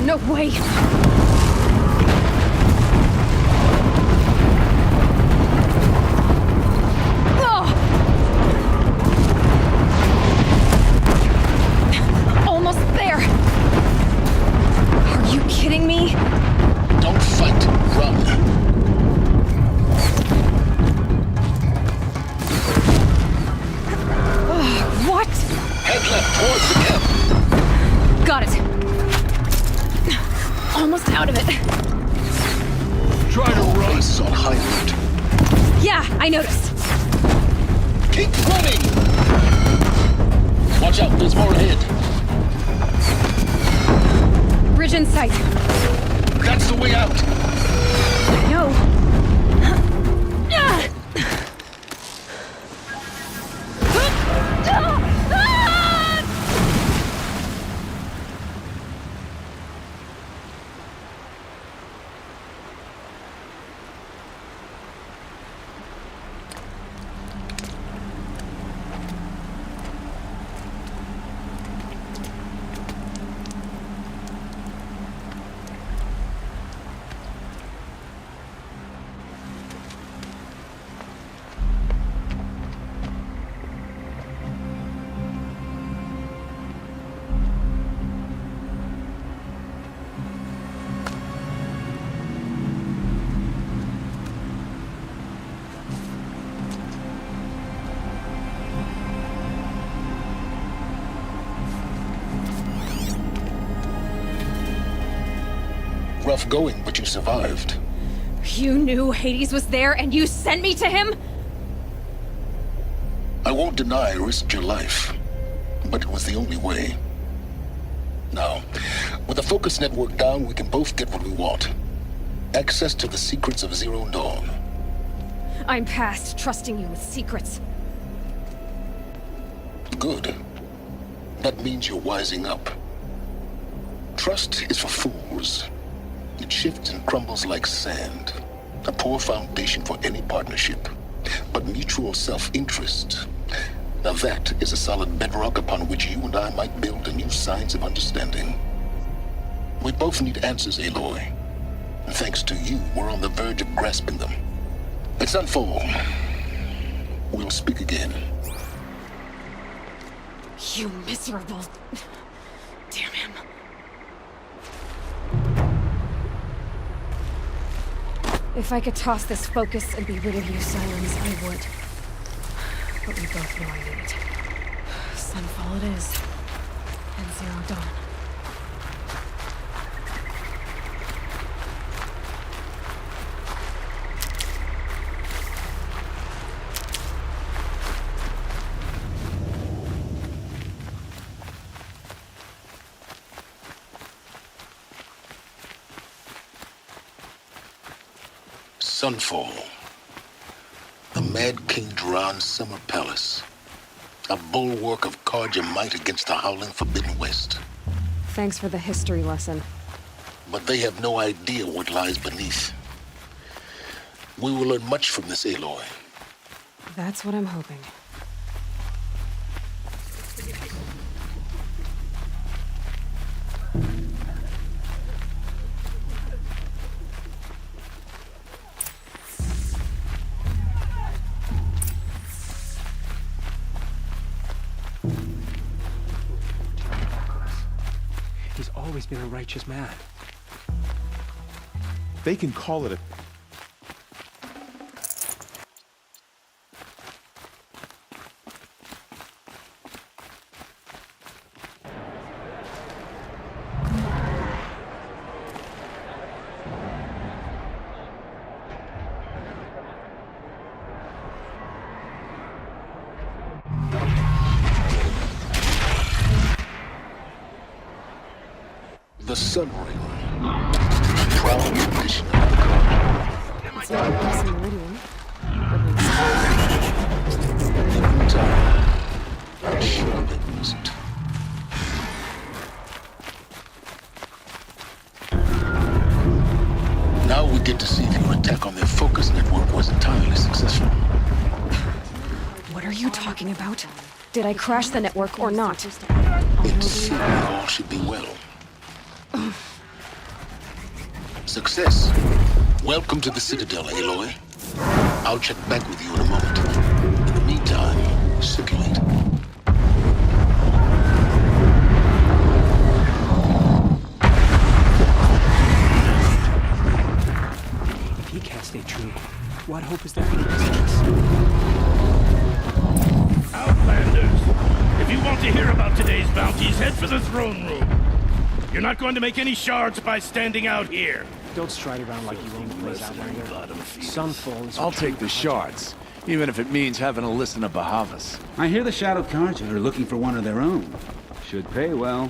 No way! Almost there! Are you kidding me? Don't fight, run. What? Head left towards the camp. Got it. Almost out of it. Try to run. Base on high alert. Yeah, I noticed. Keep running! Watch out, there's more ahead. Bridge in sight. That's the way out. No. Rough going, but you survived. You knew Hades was there and you sent me to him? I won't deny I risked your life, but it was the only way. Now, with the focus network down, we can both get what we want. Access to the secrets of Zero Dawn. I'm past trusting you with secrets. Good. That means you're wising up. Trust is for fools. It shifts and crumbles like sand. A poor foundation for any partnership. But mutual self-interest, now that is a solid bedrock upon which you and I might build a new science of understanding. We both need answers, Aloy. And thanks to you, we're on the verge of grasping them. It's unfold. We'll speak again. You miserable... Damn him. If I could toss this focus and be rid of you, Silence, I would. But we both know I need it. Sunfall it is. And Zero Dawn. Sunfall. The Mad King Duran's summer palace. A bulwark of Karja might against the howling Forbidden West. Thanks for the history lesson. But they have no idea what lies beneath. We will learn much from this, Aloy. That's what I'm hoping. He's always been a righteous man. They can call it a... The Sun Ring. Proud tradition of the Karja. It's not a piece of Meridian. Every time. I'm sure it wasn't. Now we get to see if your attack on their focus network was entirely successful. What are you talking about? Did I crash the network or not? It seems all should be well. Success. Welcome to the Citadel, Aloy. I'll check back with you in a moment. In the meantime, circulate. If he can't stay true, what hope is there for the resistance? Outlanders! If you want to hear about today's bounties, head for the throne room. You're not going to make any shards by standing out here. Don't stride around like you own the place, Outlander. Sunfall is... I'll take the shards, even if it means having to listen to Bahavas. I hear the Shadow Karja are looking for one of their own. Should pay well.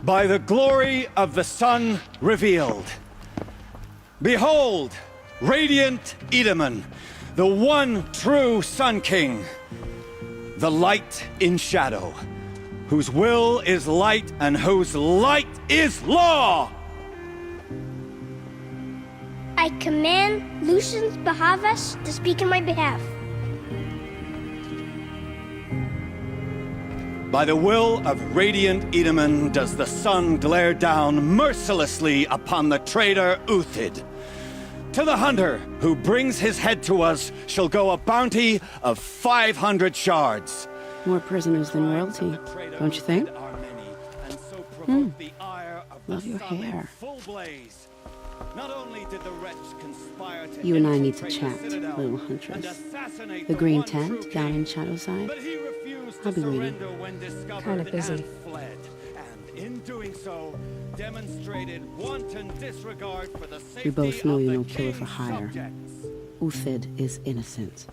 By the glory of the sun revealed. Behold, radiant Edaman, the one true Sun King. The light in shadow, whose will is light and whose light is law! I command Lucius Bahavas to speak in my behalf. By the will of radiant Edaman does the sun glare down mercilessly upon the traitor Uthid. To the hunter who brings his head to us shall go a bounty of 500 shards. More prisoners than royalty, don't you think? Love your hair. Not only did the wretch conspire to You and I need to chat, little huntress. The green tent down in Shadowside. I'll be waiting. Kinda busy. in doing so, demonstrated wanton disregard for the safety We both know of you're the no killer for king's hire. subjects. Uthid is innocent.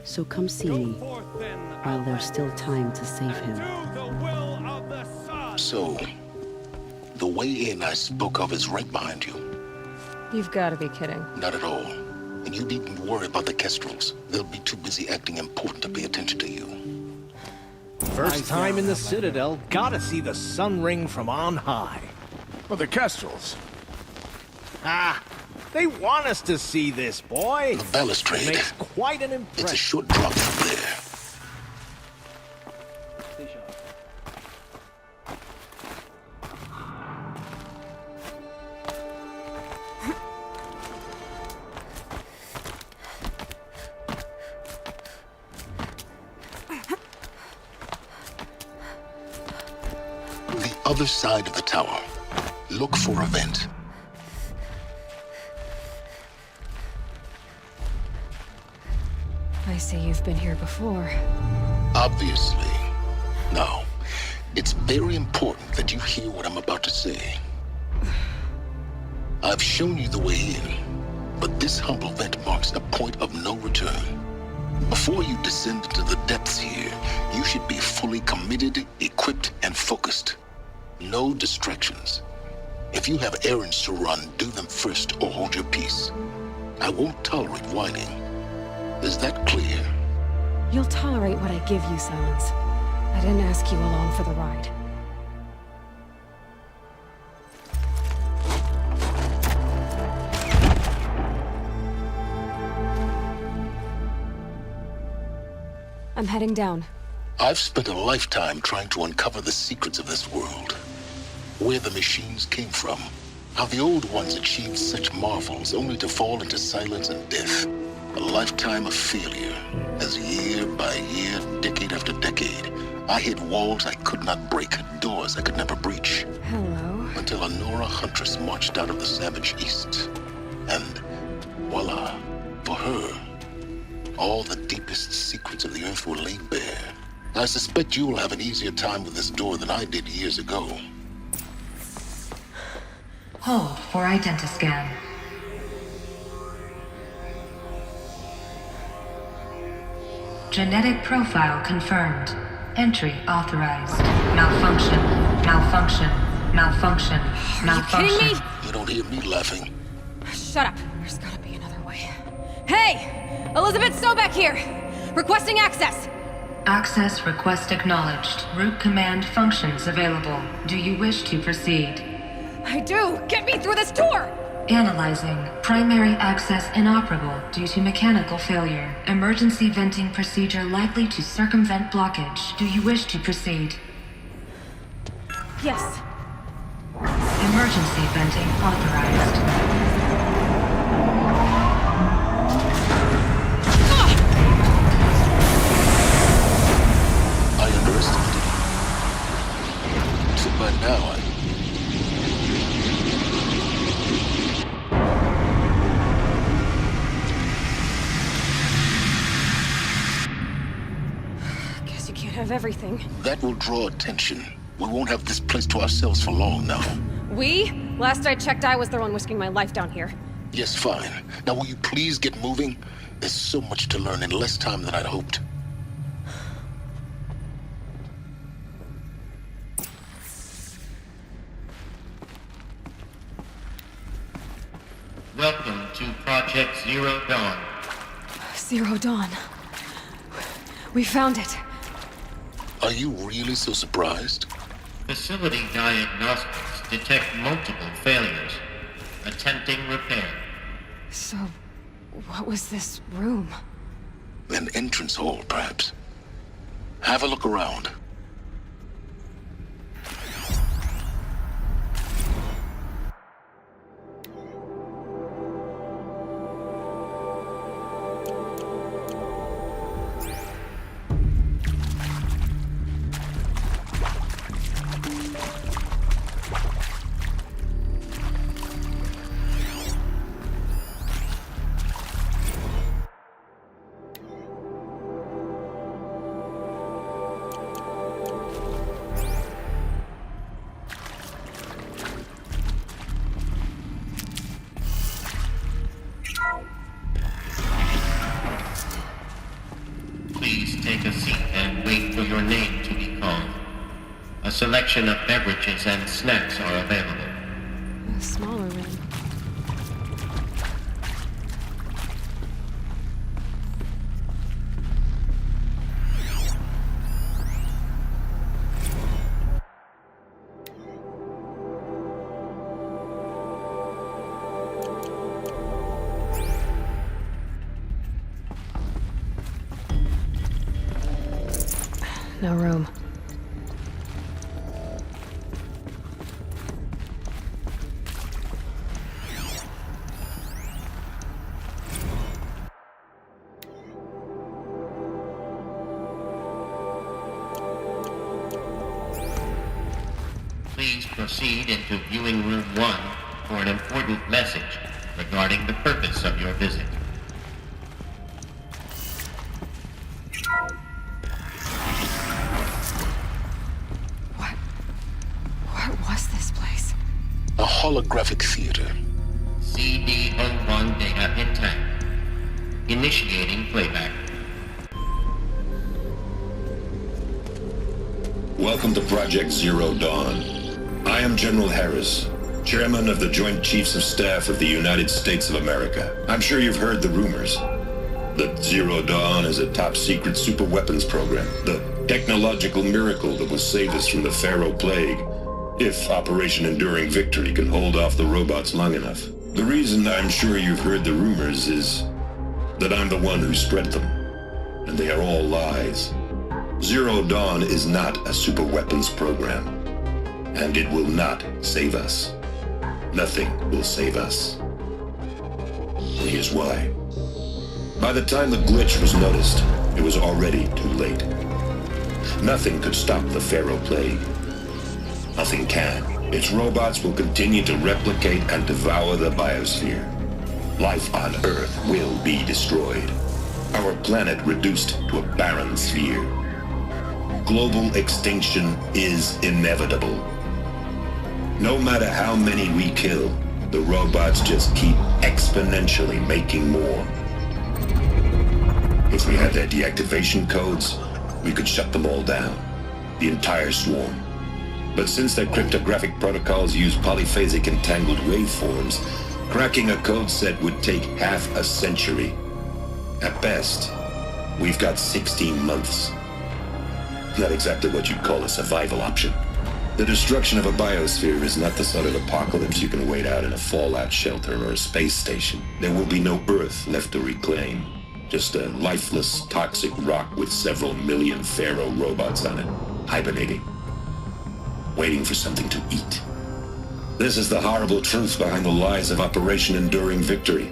So come see me Forth then, while there's still time to save him. do the will of the sun. So, the way in I spoke of is right behind you. You've got to be kidding. Not at all. And you needn't worry about the Kestrels. They'll be too busy acting important to pay attention to you. First time in the Citadel, gotta see the sun ring from on high. Well, the Kestrels. Ah, they want us to see this, boy. The balustrade. It makes quite an impression. It's a short drop from there. Other side of the tower. Look for a vent. I see you've been here before. Obviously. Now, it's very important that you hear what I'm about to say. I've shown you the way in, but this humble vent marks a point of no return. Before you descend into the depths here, you should be fully committed, equipped, and focused. No distractions. If you have errands to run, do them first or hold your peace. I won't tolerate whining. Is that clear? You'll tolerate what I give you, Silence. I didn't ask you along for the ride. I'm heading down. I've spent a lifetime trying to uncover the secrets of this world. Where the machines came from. How the old ones achieved such marvels only to fall into silence and death. A lifetime of failure, as year by year, decade after decade, I hit walls I could not break, doors I could never breach. Hello. Until a Nora huntress marched out of the savage east. And voila, for her, all the deepest secrets of the earth were laid bare. I suspect you will have an easier time with this door than I did years ago. Hold for identiscan. Genetic profile confirmed. Entry authorized. Malfunction. Malfunction. Malfunction. Malfunction. Are you kidding me? You don't hear me laughing. Shut up. There's gotta be another way. Hey! Elizabeth Sobeck here! Requesting access! Access request acknowledged. Root command functions available. Do you wish to proceed? I do! Get me through this tour! Analyzing. Primary access inoperable due to mechanical failure. Emergency venting procedure likely to circumvent blockage. Do you wish to proceed? Yes. Emergency venting authorized. I underestimated you. So by now Guess you can't have everything. that will draw attention. We won't have this place to ourselves for long now. We? Last I checked, I was the one risking my life down here. Yes, fine. Now will you please get moving? There's so much to learn in less time than I'd hoped. Welcome to Project Zero Dawn. Zero Dawn. We found it. Are you really so surprised? Facility diagnostics detect multiple failures. Attempting repair. So, what was this room? An entrance hall, perhaps. Have a look around. selection of beverages and snacks are available. A smaller room. No room. Please proceed into viewing room 1 for an important message regarding the purpose of your visit. What was this place? A holographic theater. CD01 data intact. Initiating playback. Welcome to Project Zero Dawn. I am General Harris, Chairman of the Joint Chiefs of Staff of the United States of America. I'm sure you've heard the rumors that Zero Dawn is a top-secret super-weapons program, the technological miracle that will save us from the Pharaoh Plague, if Operation Enduring Victory can hold off the robots long enough. The reason I'm sure you've heard the rumors is that I'm the one who spread them, and they are all lies. Zero Dawn is not a super-weapons program, and it will not save us. Nothing will save us. Here's why. By the time the glitch was noticed, it was already too late. Nothing could stop the Pharaoh Plague. Nothing can. Its robots will continue to replicate and devour the biosphere. Life on Earth will be destroyed. Our planet reduced to a barren sphere. Global extinction is inevitable. No matter how many we kill, the robots just keep exponentially making more. If we had their deactivation codes, we could shut them all down, the entire swarm. But since their cryptographic protocols use polyphasic entangled waveforms, cracking a code set would take half a century. At best, we've got 16 months. Not exactly what you'd call a survival option. The destruction of a biosphere is not the sort of apocalypse you can wait out in a fallout shelter or a space station. There will be no Earth left to reclaim. Just a lifeless, toxic rock with several million Pharaoh robots on it, hibernating, waiting for something to eat. This is the horrible truth behind the lies of Operation Enduring Victory.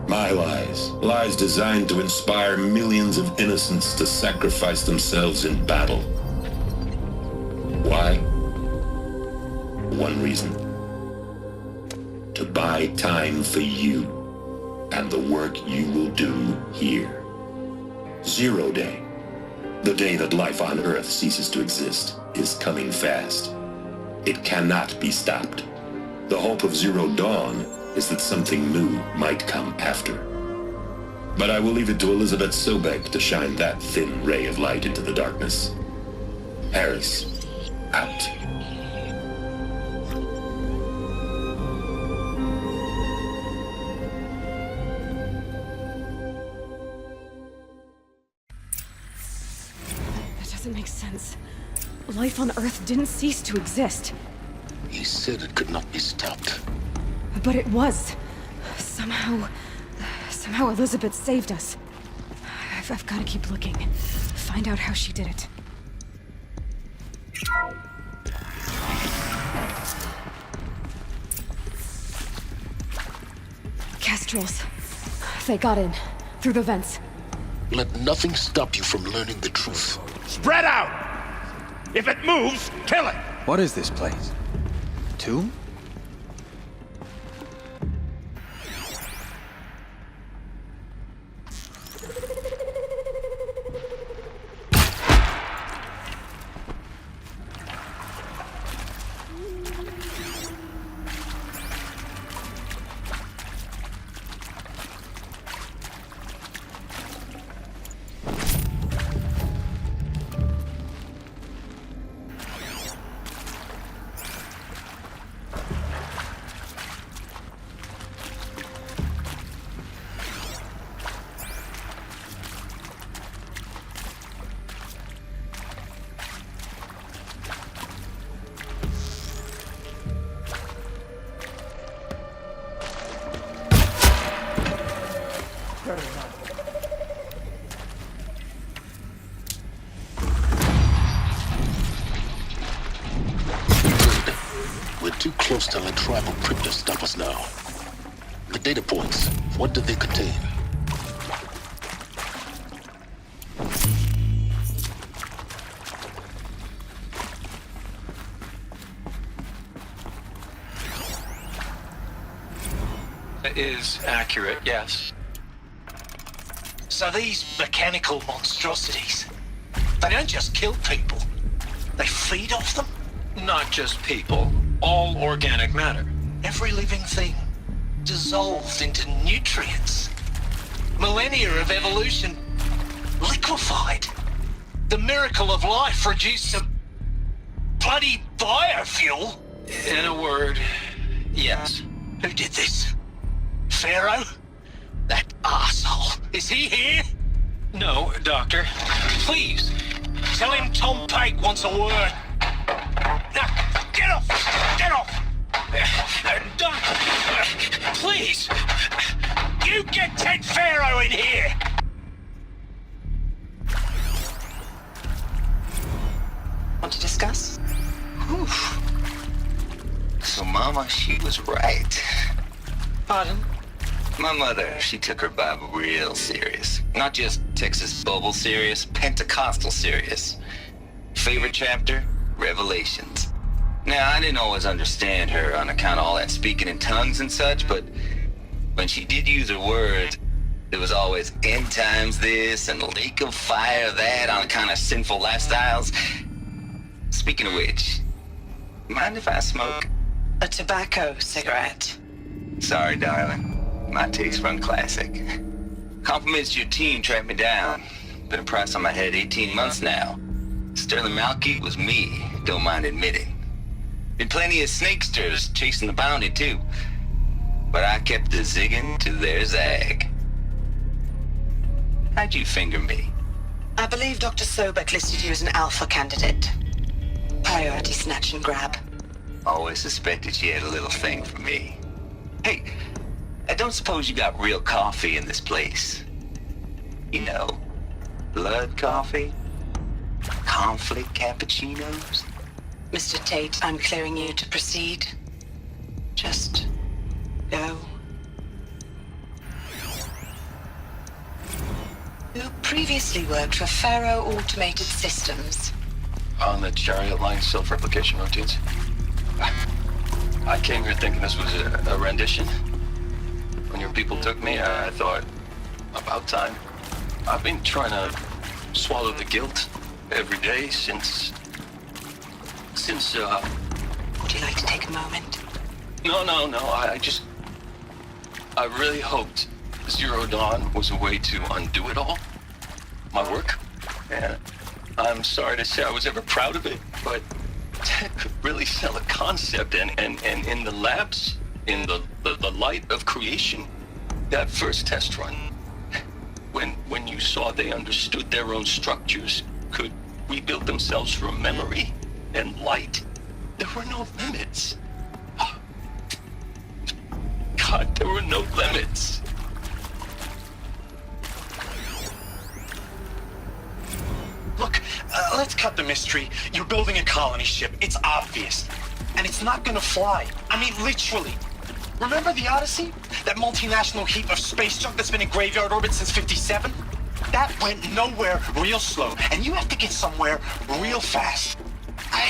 My lies. Lies designed to inspire millions of innocents to sacrifice themselves in battle. Why? One reason. To buy time for you and the work you will do here. Zero Day, the day that life on Earth ceases to exist, is coming fast. It cannot be stopped. The hope of Zero Dawn is that something new might come after. But I will leave it to Elizabeth Sobek to shine that thin ray of light into the darkness. Harris, out. That doesn't make sense. Life on Earth didn't cease to exist. He said it could not be stopped. But it was. Somehow Elizabeth saved us. I've got to keep looking. Find out how she did it. Kestrels. They got in. Through the vents. Let nothing stop you from learning the truth. Spread out! If it moves, kill it! What is this place? Tomb? close telling tribal crypt to stop us now. The data points, what do they contain? Is accurate, yes. So these mechanical monstrosities, they don't just kill people, they feed off them? Not just people, all organic matter. Every living thing dissolved into nutrients. Millennia of evolution liquefied. The miracle of life reduced to bloody biofuel. In a word, yes. Who did this? Pharaoh? That arsehole. Is he here? No, Doctor. Please, tell him Tom Pike wants a word. Now, get off! Get off! Doctor, please! You get Ted Pharaoh in here! Want to discuss? Whew. So Mama, she was right. Pardon? My mother, she took her Bible real serious. Not just Texas Bubble serious, Pentecostal serious. Favorite chapter? Revelations. Now, I didn't always understand her on account of all that speaking in tongues and such, but when she did use her words, there was always end times this and lake of fire that on account of sinful lifestyles. Speaking of which, mind if I smoke? A tobacco cigarette. Sorry, darling. My taste run classic. Compliments to your team tracked me down. Been a price on my head 18 months now. Sterling Malky was me, don't mind admitting. Been plenty of snakesters chasing the bounty too. But I kept the zigging to their zag. How'd you finger me? I believe Dr. Sobek listed you as an alpha candidate. Priority snatch and grab. Always suspected she had a little thing for me. Hey, I don't suppose you got real coffee in this place. You know, blood coffee? Conflict cappuccinos? Mr. Tate, I'm clearing you to proceed. Just go. You previously worked for Pharaoh Automated Systems. On the Chariot Line self-replication routines. I came here thinking this was a rendition. When your people took me, I thought, about time. I've been trying to swallow the guilt every day since... Would you like to take a moment? No, I really hoped Zero Dawn was a way to undo it all. My work. And I'm sorry to say I was ever proud of it, but Ted could really sell a concept, and in the labs, in the light of creation, that first test run, when you saw they understood their own structures, could rebuild themselves from memory and light, there were no limits. God, there were no limits. Look, let's cut the mystery. You're building a colony ship. It's obvious. And it's not gonna fly. I mean, literally. Remember the Odyssey? That multinational heap of space junk that's been in graveyard orbit since '57? That went nowhere real slow. And you have to get somewhere real fast.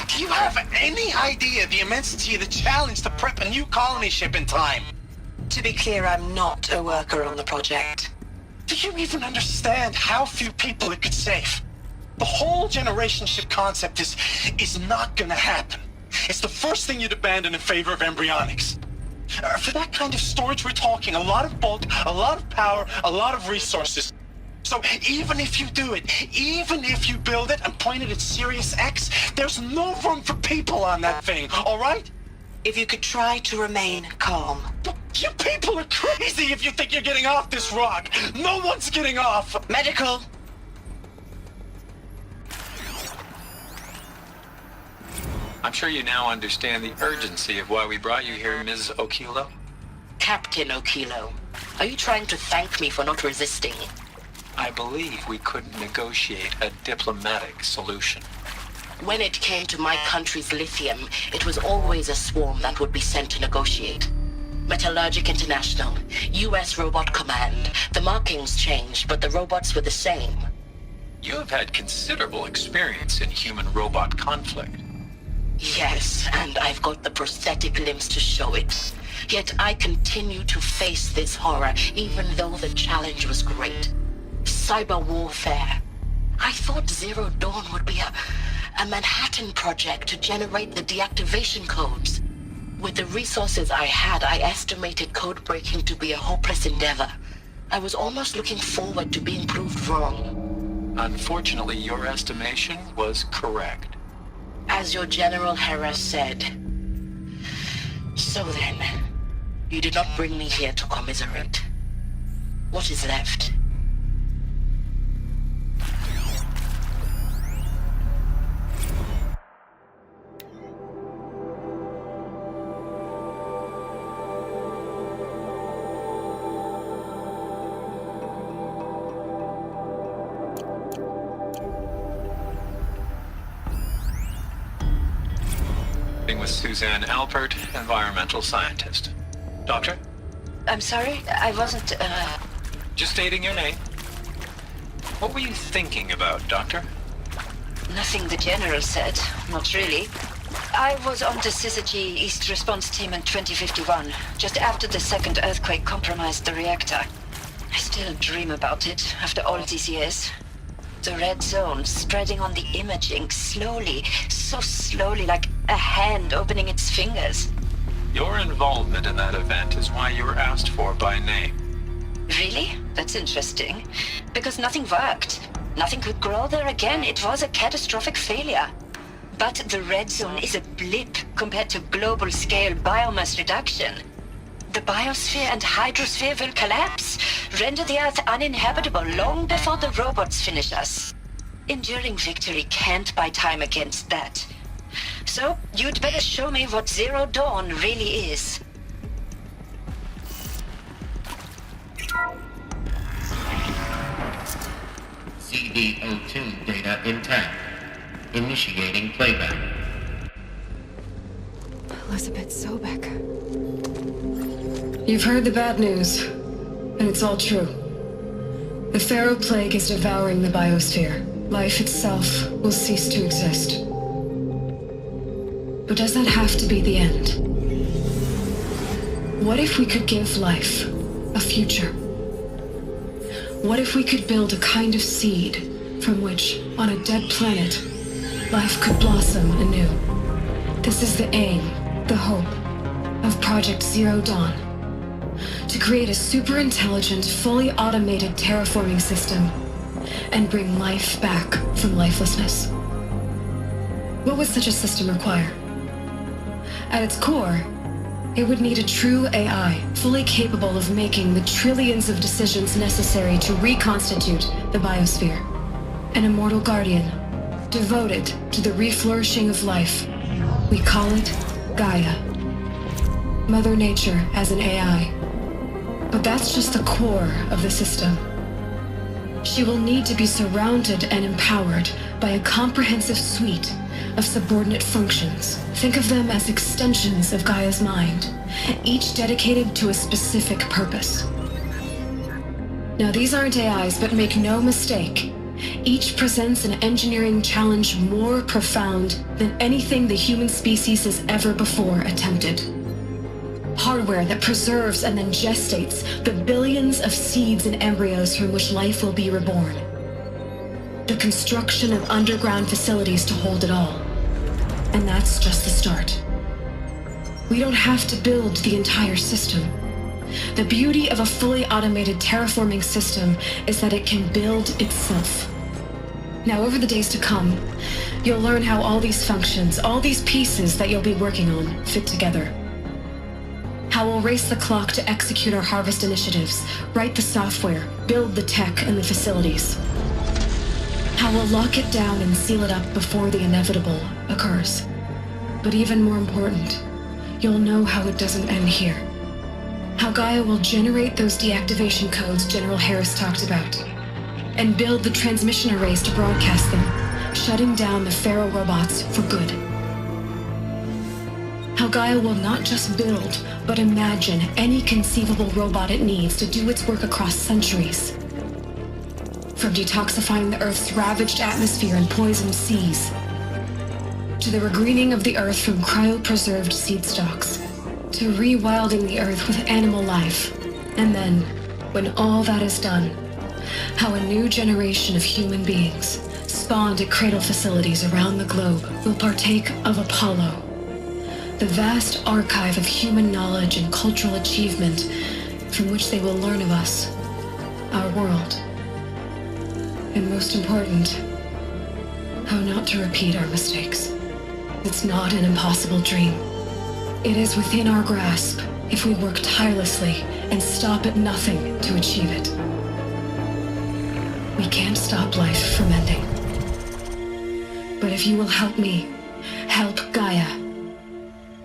Do you have any idea the immensity of the challenge to prep a new colony ship in time? To be clear, I'm not a worker on the project. Do you even understand how few people it could save? The whole generation ship concept is not gonna happen. It's the first thing you'd abandon in favor of embryonics. For that kind of storage, we're talking a lot of bulk, a lot of power, a lot of resources. So even if you do it, even if you build it and point it at Sirius X, there's no room for people on that thing, all right? If you could try to remain calm. You people are crazy if you think you're getting off this rock. No one's getting off. Medical. I'm sure you now understand the urgency of why we brought you here, Ms. Okilo. Captain Okilo, are you trying to thank me for not resisting? I believe we couldn't negotiate a diplomatic solution. When it came to my country's lithium, it was always a swarm that would be sent to negotiate. Metallurgic International, US Robot Command. The markings changed, but the robots were the same. You have had considerable experience in human-robot conflict. Yes, and I've got the prosthetic limbs to show it. Yet I continue to face this horror, even though the challenge was great. Cyber warfare. I thought Zero Dawn would be a Manhattan project to generate the deactivation codes. With the resources I had, I estimated code breaking to be a hopeless endeavor. I was almost looking forward to being proved wrong. Unfortunately, your estimation was correct. As your General Hera said. So then, you did not bring me here to commiserate. What is left? With Suzanne Alpert, environmental scientist. Doctor? I'm sorry, I wasn't, Just stating your name. What were you thinking about, Doctor? Nothing the General said, not really. I was on the Syzygy East Response Team in 2051, just after the second earthquake compromised the reactor. I still dream about it, after all these years. The red zone spreading on the imaging, slowly, so slowly, like a hand opening its fingers. Your involvement in that event is why you were asked for by name. Really? That's interesting. Because nothing worked. Nothing could grow there again. It was a catastrophic failure. But the red zone is a blip compared to global-scale biomass reduction. The biosphere and hydrosphere will collapse, render the Earth uninhabitable long before the robots finish us. Enduring victory can't buy time against that. So, you'd better show me what Zero Dawn really is. CD02 data intact. Initiating playback. Elizabeth Sobek. You've heard the bad news, and it's all true. The Pharaoh Plague is devouring the biosphere. Life itself will cease to exist. But does that have to be the end? What if we could give life a future? What if we could build a kind of seed from which, on a dead planet, life could blossom anew? This is the aim, the hope, of Project Zero Dawn. To create a super-intelligent, fully automated terraforming system and bring life back from lifelessness. What would such a system require? At its core, it would need a true AI, fully capable of making the trillions of decisions necessary to reconstitute the biosphere. An immortal guardian, devoted to the reflourishing of life. We call it Gaia. Mother Nature as an AI. But that's just the core of the system. She will need to be surrounded and empowered by a comprehensive suite of subordinate functions. Think of them as extensions of Gaia's mind, each dedicated to a specific purpose. Now, these aren't AIs, but make no mistake, each presents an engineering challenge more profound than anything the human species has ever before attempted. Hardware that preserves and then gestates the billions of seeds and embryos from which life will be reborn. The construction of underground facilities to hold it all. And that's just the start. We don't have to build the entire system. The beauty of a fully automated terraforming system is that it can build itself. Now, over the days to come, you'll learn how all these functions, all these pieces that you'll be working on, fit together. How we'll race the clock to execute our harvest initiatives, write the software, build the tech and the facilities. How we'll lock it down and seal it up before the inevitable occurs. But even more important, you'll know how it doesn't end here. How Gaia will generate those deactivation codes General Harris talked about, and build the transmission arrays to broadcast them, shutting down the Pharaoh robots for good. How Gaia will not just build, but imagine any conceivable robot it needs to do its work across centuries. From detoxifying the Earth's ravaged atmosphere and poisoned seas, to the regreening of the Earth from cryopreserved seed stalks, to rewilding the Earth with animal life. And then, when all that is done, how a new generation of human beings, spawned at cradle facilities around the globe, will partake of Apollo, the vast archive of human knowledge and cultural achievement from which they will learn of us, our world. And most important, how not to repeat our mistakes. It's not an impossible dream. It is within our grasp if we work tirelessly and stop at nothing to achieve it. We can't stop life from ending. But if you will help me, help Gaia,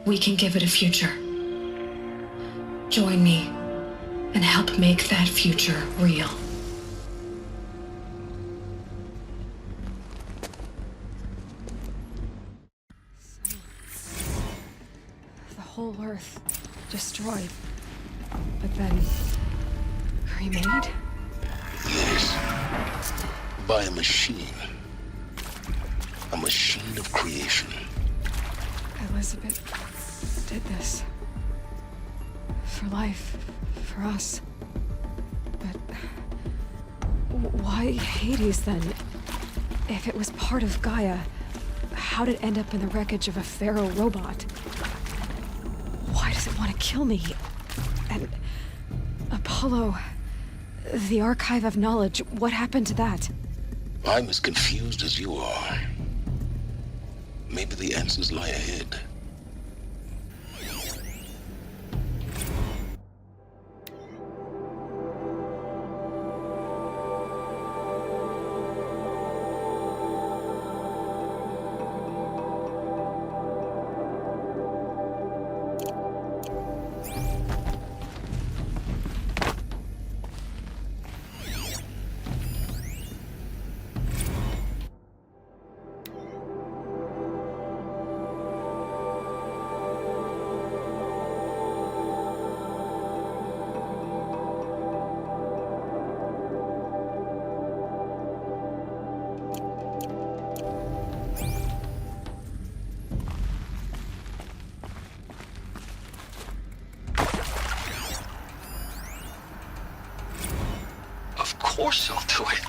we can give it a future. Join me and help make that future real. The whole Earth destroyed, but then remade? Yes. By a machine. A machine of creation. Elizabeth did this. For life, for us. But why Hades then? If it was part of Gaia, how'd it end up in the wreckage of a Pharaoh robot? Why does it want to kill me? And Apollo, the archive of knowledge, what happened to that? I'm as confused as you are. Maybe the answers lie ahead. Of course I'll do it.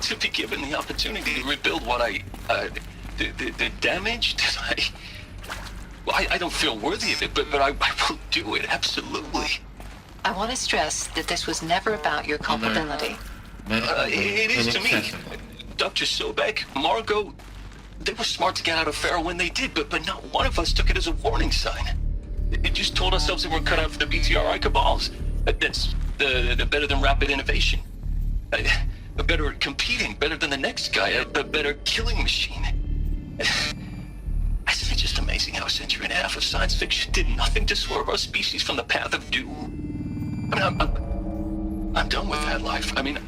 To be given the opportunity to rebuild what the damage that I don't feel worthy of it, but I will do it, absolutely. I want to stress that this was never about your culpability. It is to me. Dr. Sobek, Margot, they were smart to get out of Pharaoh when they did, but not one of us took it as a warning sign. It just told ourselves that we're cut out for the BTRI cabals. That's the better than rapid innovation. A better at competing, better than the next guy, a better killing machine. Isn't it just amazing how a century and a half of science fiction did nothing to swerve our species from the path of doom? I mean, I'm done with that life. I mean,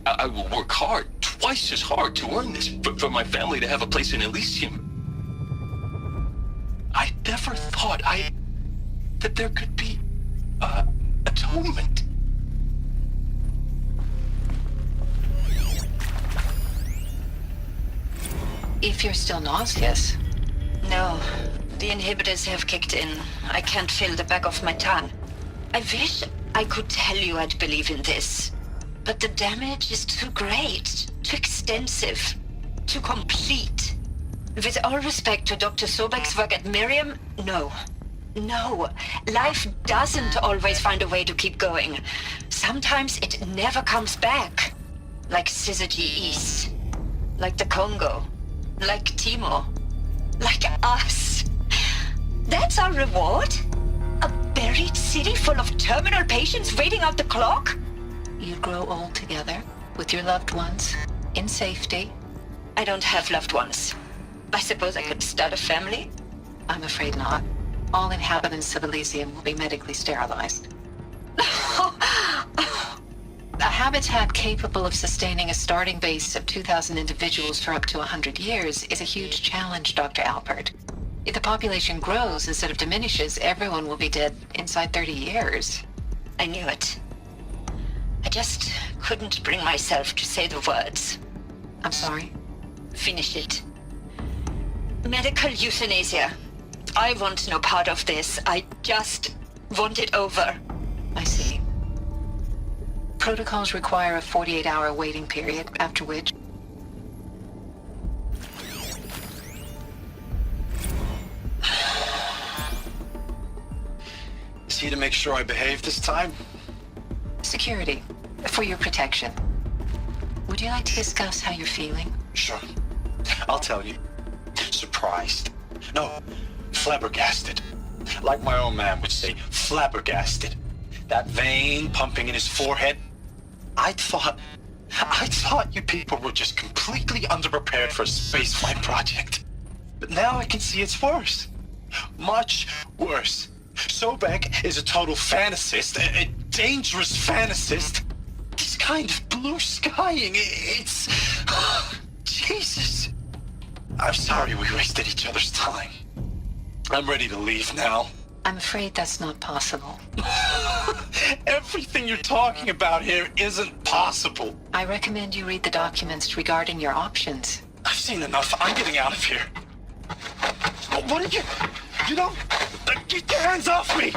I will work hard, twice as hard to earn this, for my family to have a place in Elysium. I never thought that there could be atonement. If you're still nauseous. No, the inhibitors have kicked in. I can't feel the back of my tongue. I wish I could tell you I'd believe in this. But the damage is too great, too extensive, too complete. With all respect to Dr. Sobek's work at Miriam, no. No, life doesn't always find a way to keep going. Sometimes it never comes back. Like Syzygy East. Like the Congo. Like Timo. Like us. That's our reward? A buried city full of terminal patients waiting out the clock? You grow old together, with your loved ones, in safety. I don't have loved ones. I suppose I could start a family? I'm afraid not. All inhabitants of Elysium will be medically sterilized. A habitat capable of sustaining a starting base of 2,000 individuals for up to 100 years is a huge challenge, Dr. Alpert. If the population grows instead of diminishes, everyone will be dead inside 30 years. I knew it. I just couldn't bring myself to say the words. I'm sorry? Finish it. Medical euthanasia. I want no part of this. I just want it over. I see. Protocols require a 48-hour waiting period, after which... Is he to make sure I behave this time? Security. For your protection. Would you like to discuss how you're feeling? Sure. I'll tell you. Surprised. No, flabbergasted. Like my own man would say, flabbergasted. That vein pumping in his forehead. I thought you people were just completely underprepared for a spaceflight project. But now I can see it's worse. Much worse. Sobek is a total fantasist, a dangerous fantasist. This kind of blue skying, it's... Jesus. I'm sorry we wasted each other's time. I'm ready to leave now. I'm afraid that's not possible. Everything you're talking about here isn't possible. I recommend you read the documents regarding your options. I've seen enough. I'm getting out of here. What are you... You don't... Get your hands off me!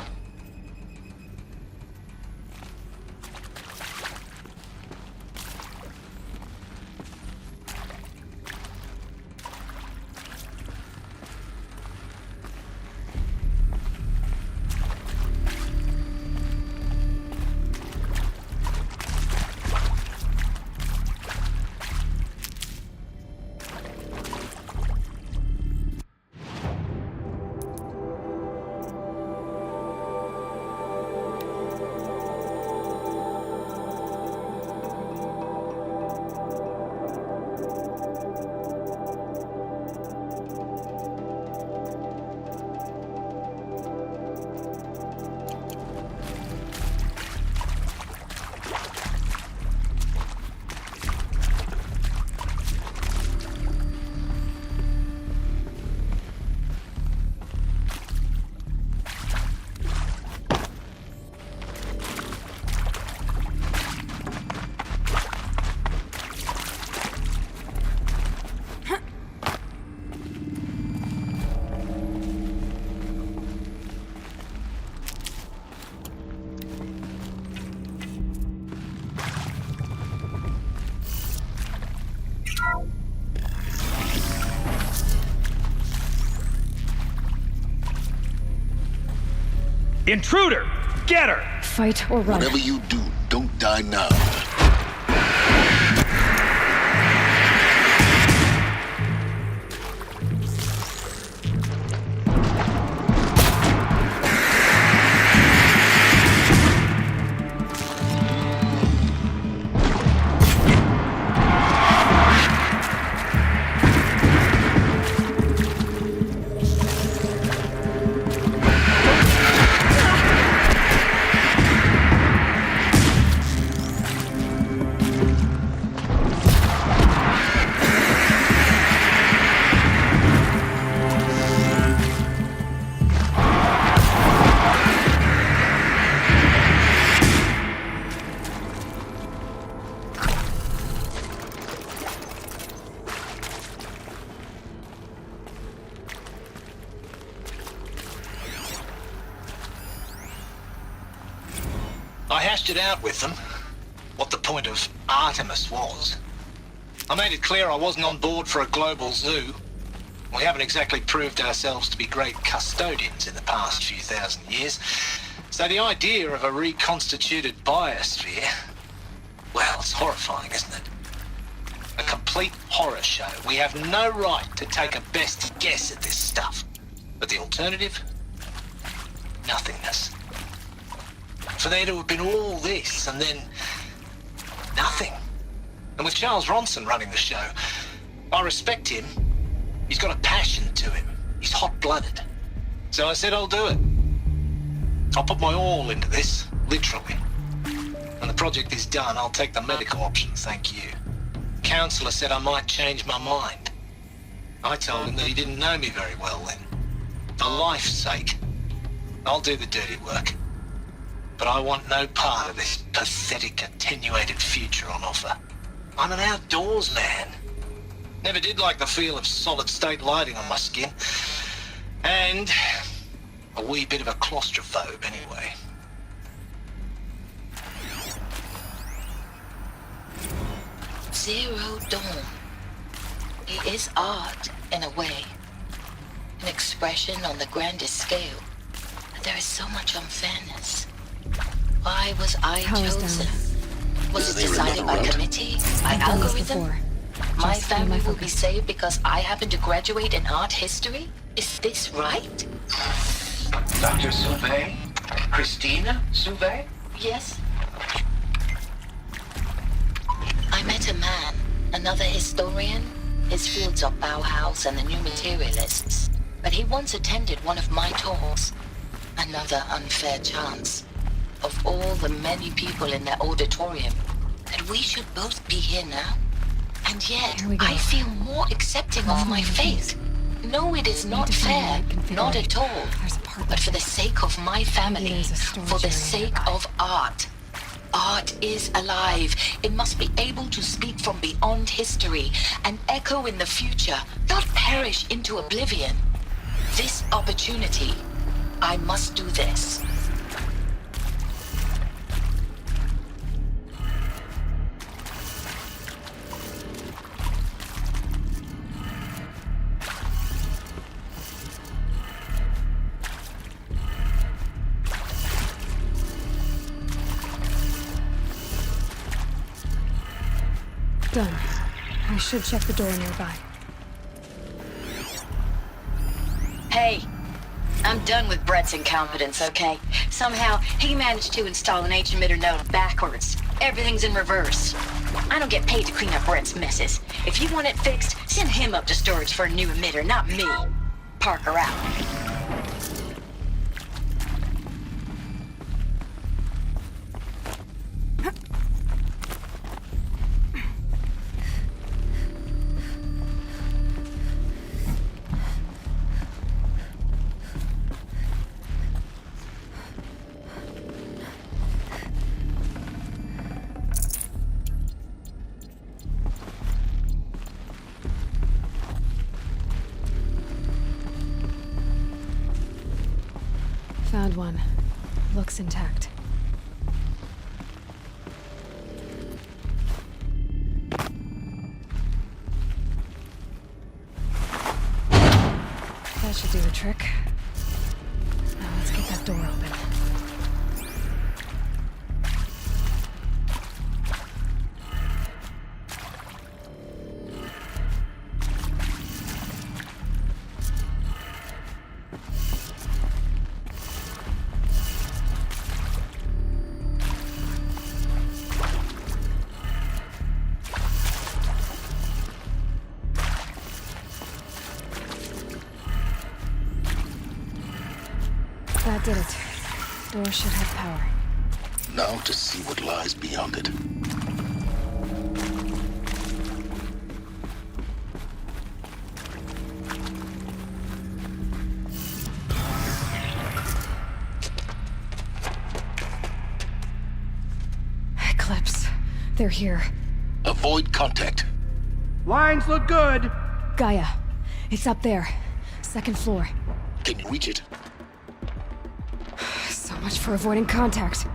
Intruder! Get her! Fight or run. Whatever you do, don't die now. I hashed it out with them, what the point of Artemis was. I made it clear I wasn't on board for a global zoo. We haven't exactly proved ourselves to be great custodians in the past few thousand years. So the idea of a reconstituted biosphere, well, it's horrifying, isn't it? A complete horror show. We have no right to take a best guess at this stuff. But the alternative? Nothingness. For there to have been all this, and then nothing. And with Charles Ronson running the show, I respect him. He's got a passion to him. He's hot-blooded. So I said I'll do it. I'll put my all into this, literally. And the project is done, I'll take the medical option, thank you. Counselor said I might change my mind. I told him that he didn't know me very well then. For life's sake, I'll do the dirty work. But I want no part of this pathetic attenuated future on offer. I'm an outdoors man. Never did like the feel of solid state lighting on my skin. And a wee bit of a claustrophobe anyway. Zero Dawn. It is art, in a way. An expression on the grandest scale. But there is so much unfairness. Why was I chosen? Was it decided by committee? By algorithm? My family will be saved because I happen to graduate in art history? Is this right? Dr. Sauvé? Christina Sauvé? Yes. I met a man, another historian. His fields are Bauhaus and the New Materialists. But he once attended one of my talks. Another unfair chance. Of all the many people in that auditorium, that we should both be here now. And yet, I feel more accepting of my fate. No, it is not fair, not at all. But for the sake of my family, for the sake of art. Art is alive. It must be able to speak from beyond history and echo in the future, not perish into oblivion. This opportunity, I must do this. Done. I should check the door nearby. Hey, I'm done with Brett's incompetence, okay? Somehow, he managed to install an H-emitter node backwards. Everything's in reverse. I don't get paid to clean up Brett's messes. If you want it fixed, send him up to storage for a new emitter, not me. Parker out. Found one. Looks intact. That should do the trick. Now let's get that door open. That did it. Door should have power. Now to see what lies beyond it. Eclipse. They're here. Avoid contact. Lines look good. Gaia. It's up there. Second floor. Can you reach it? So much for avoiding contact.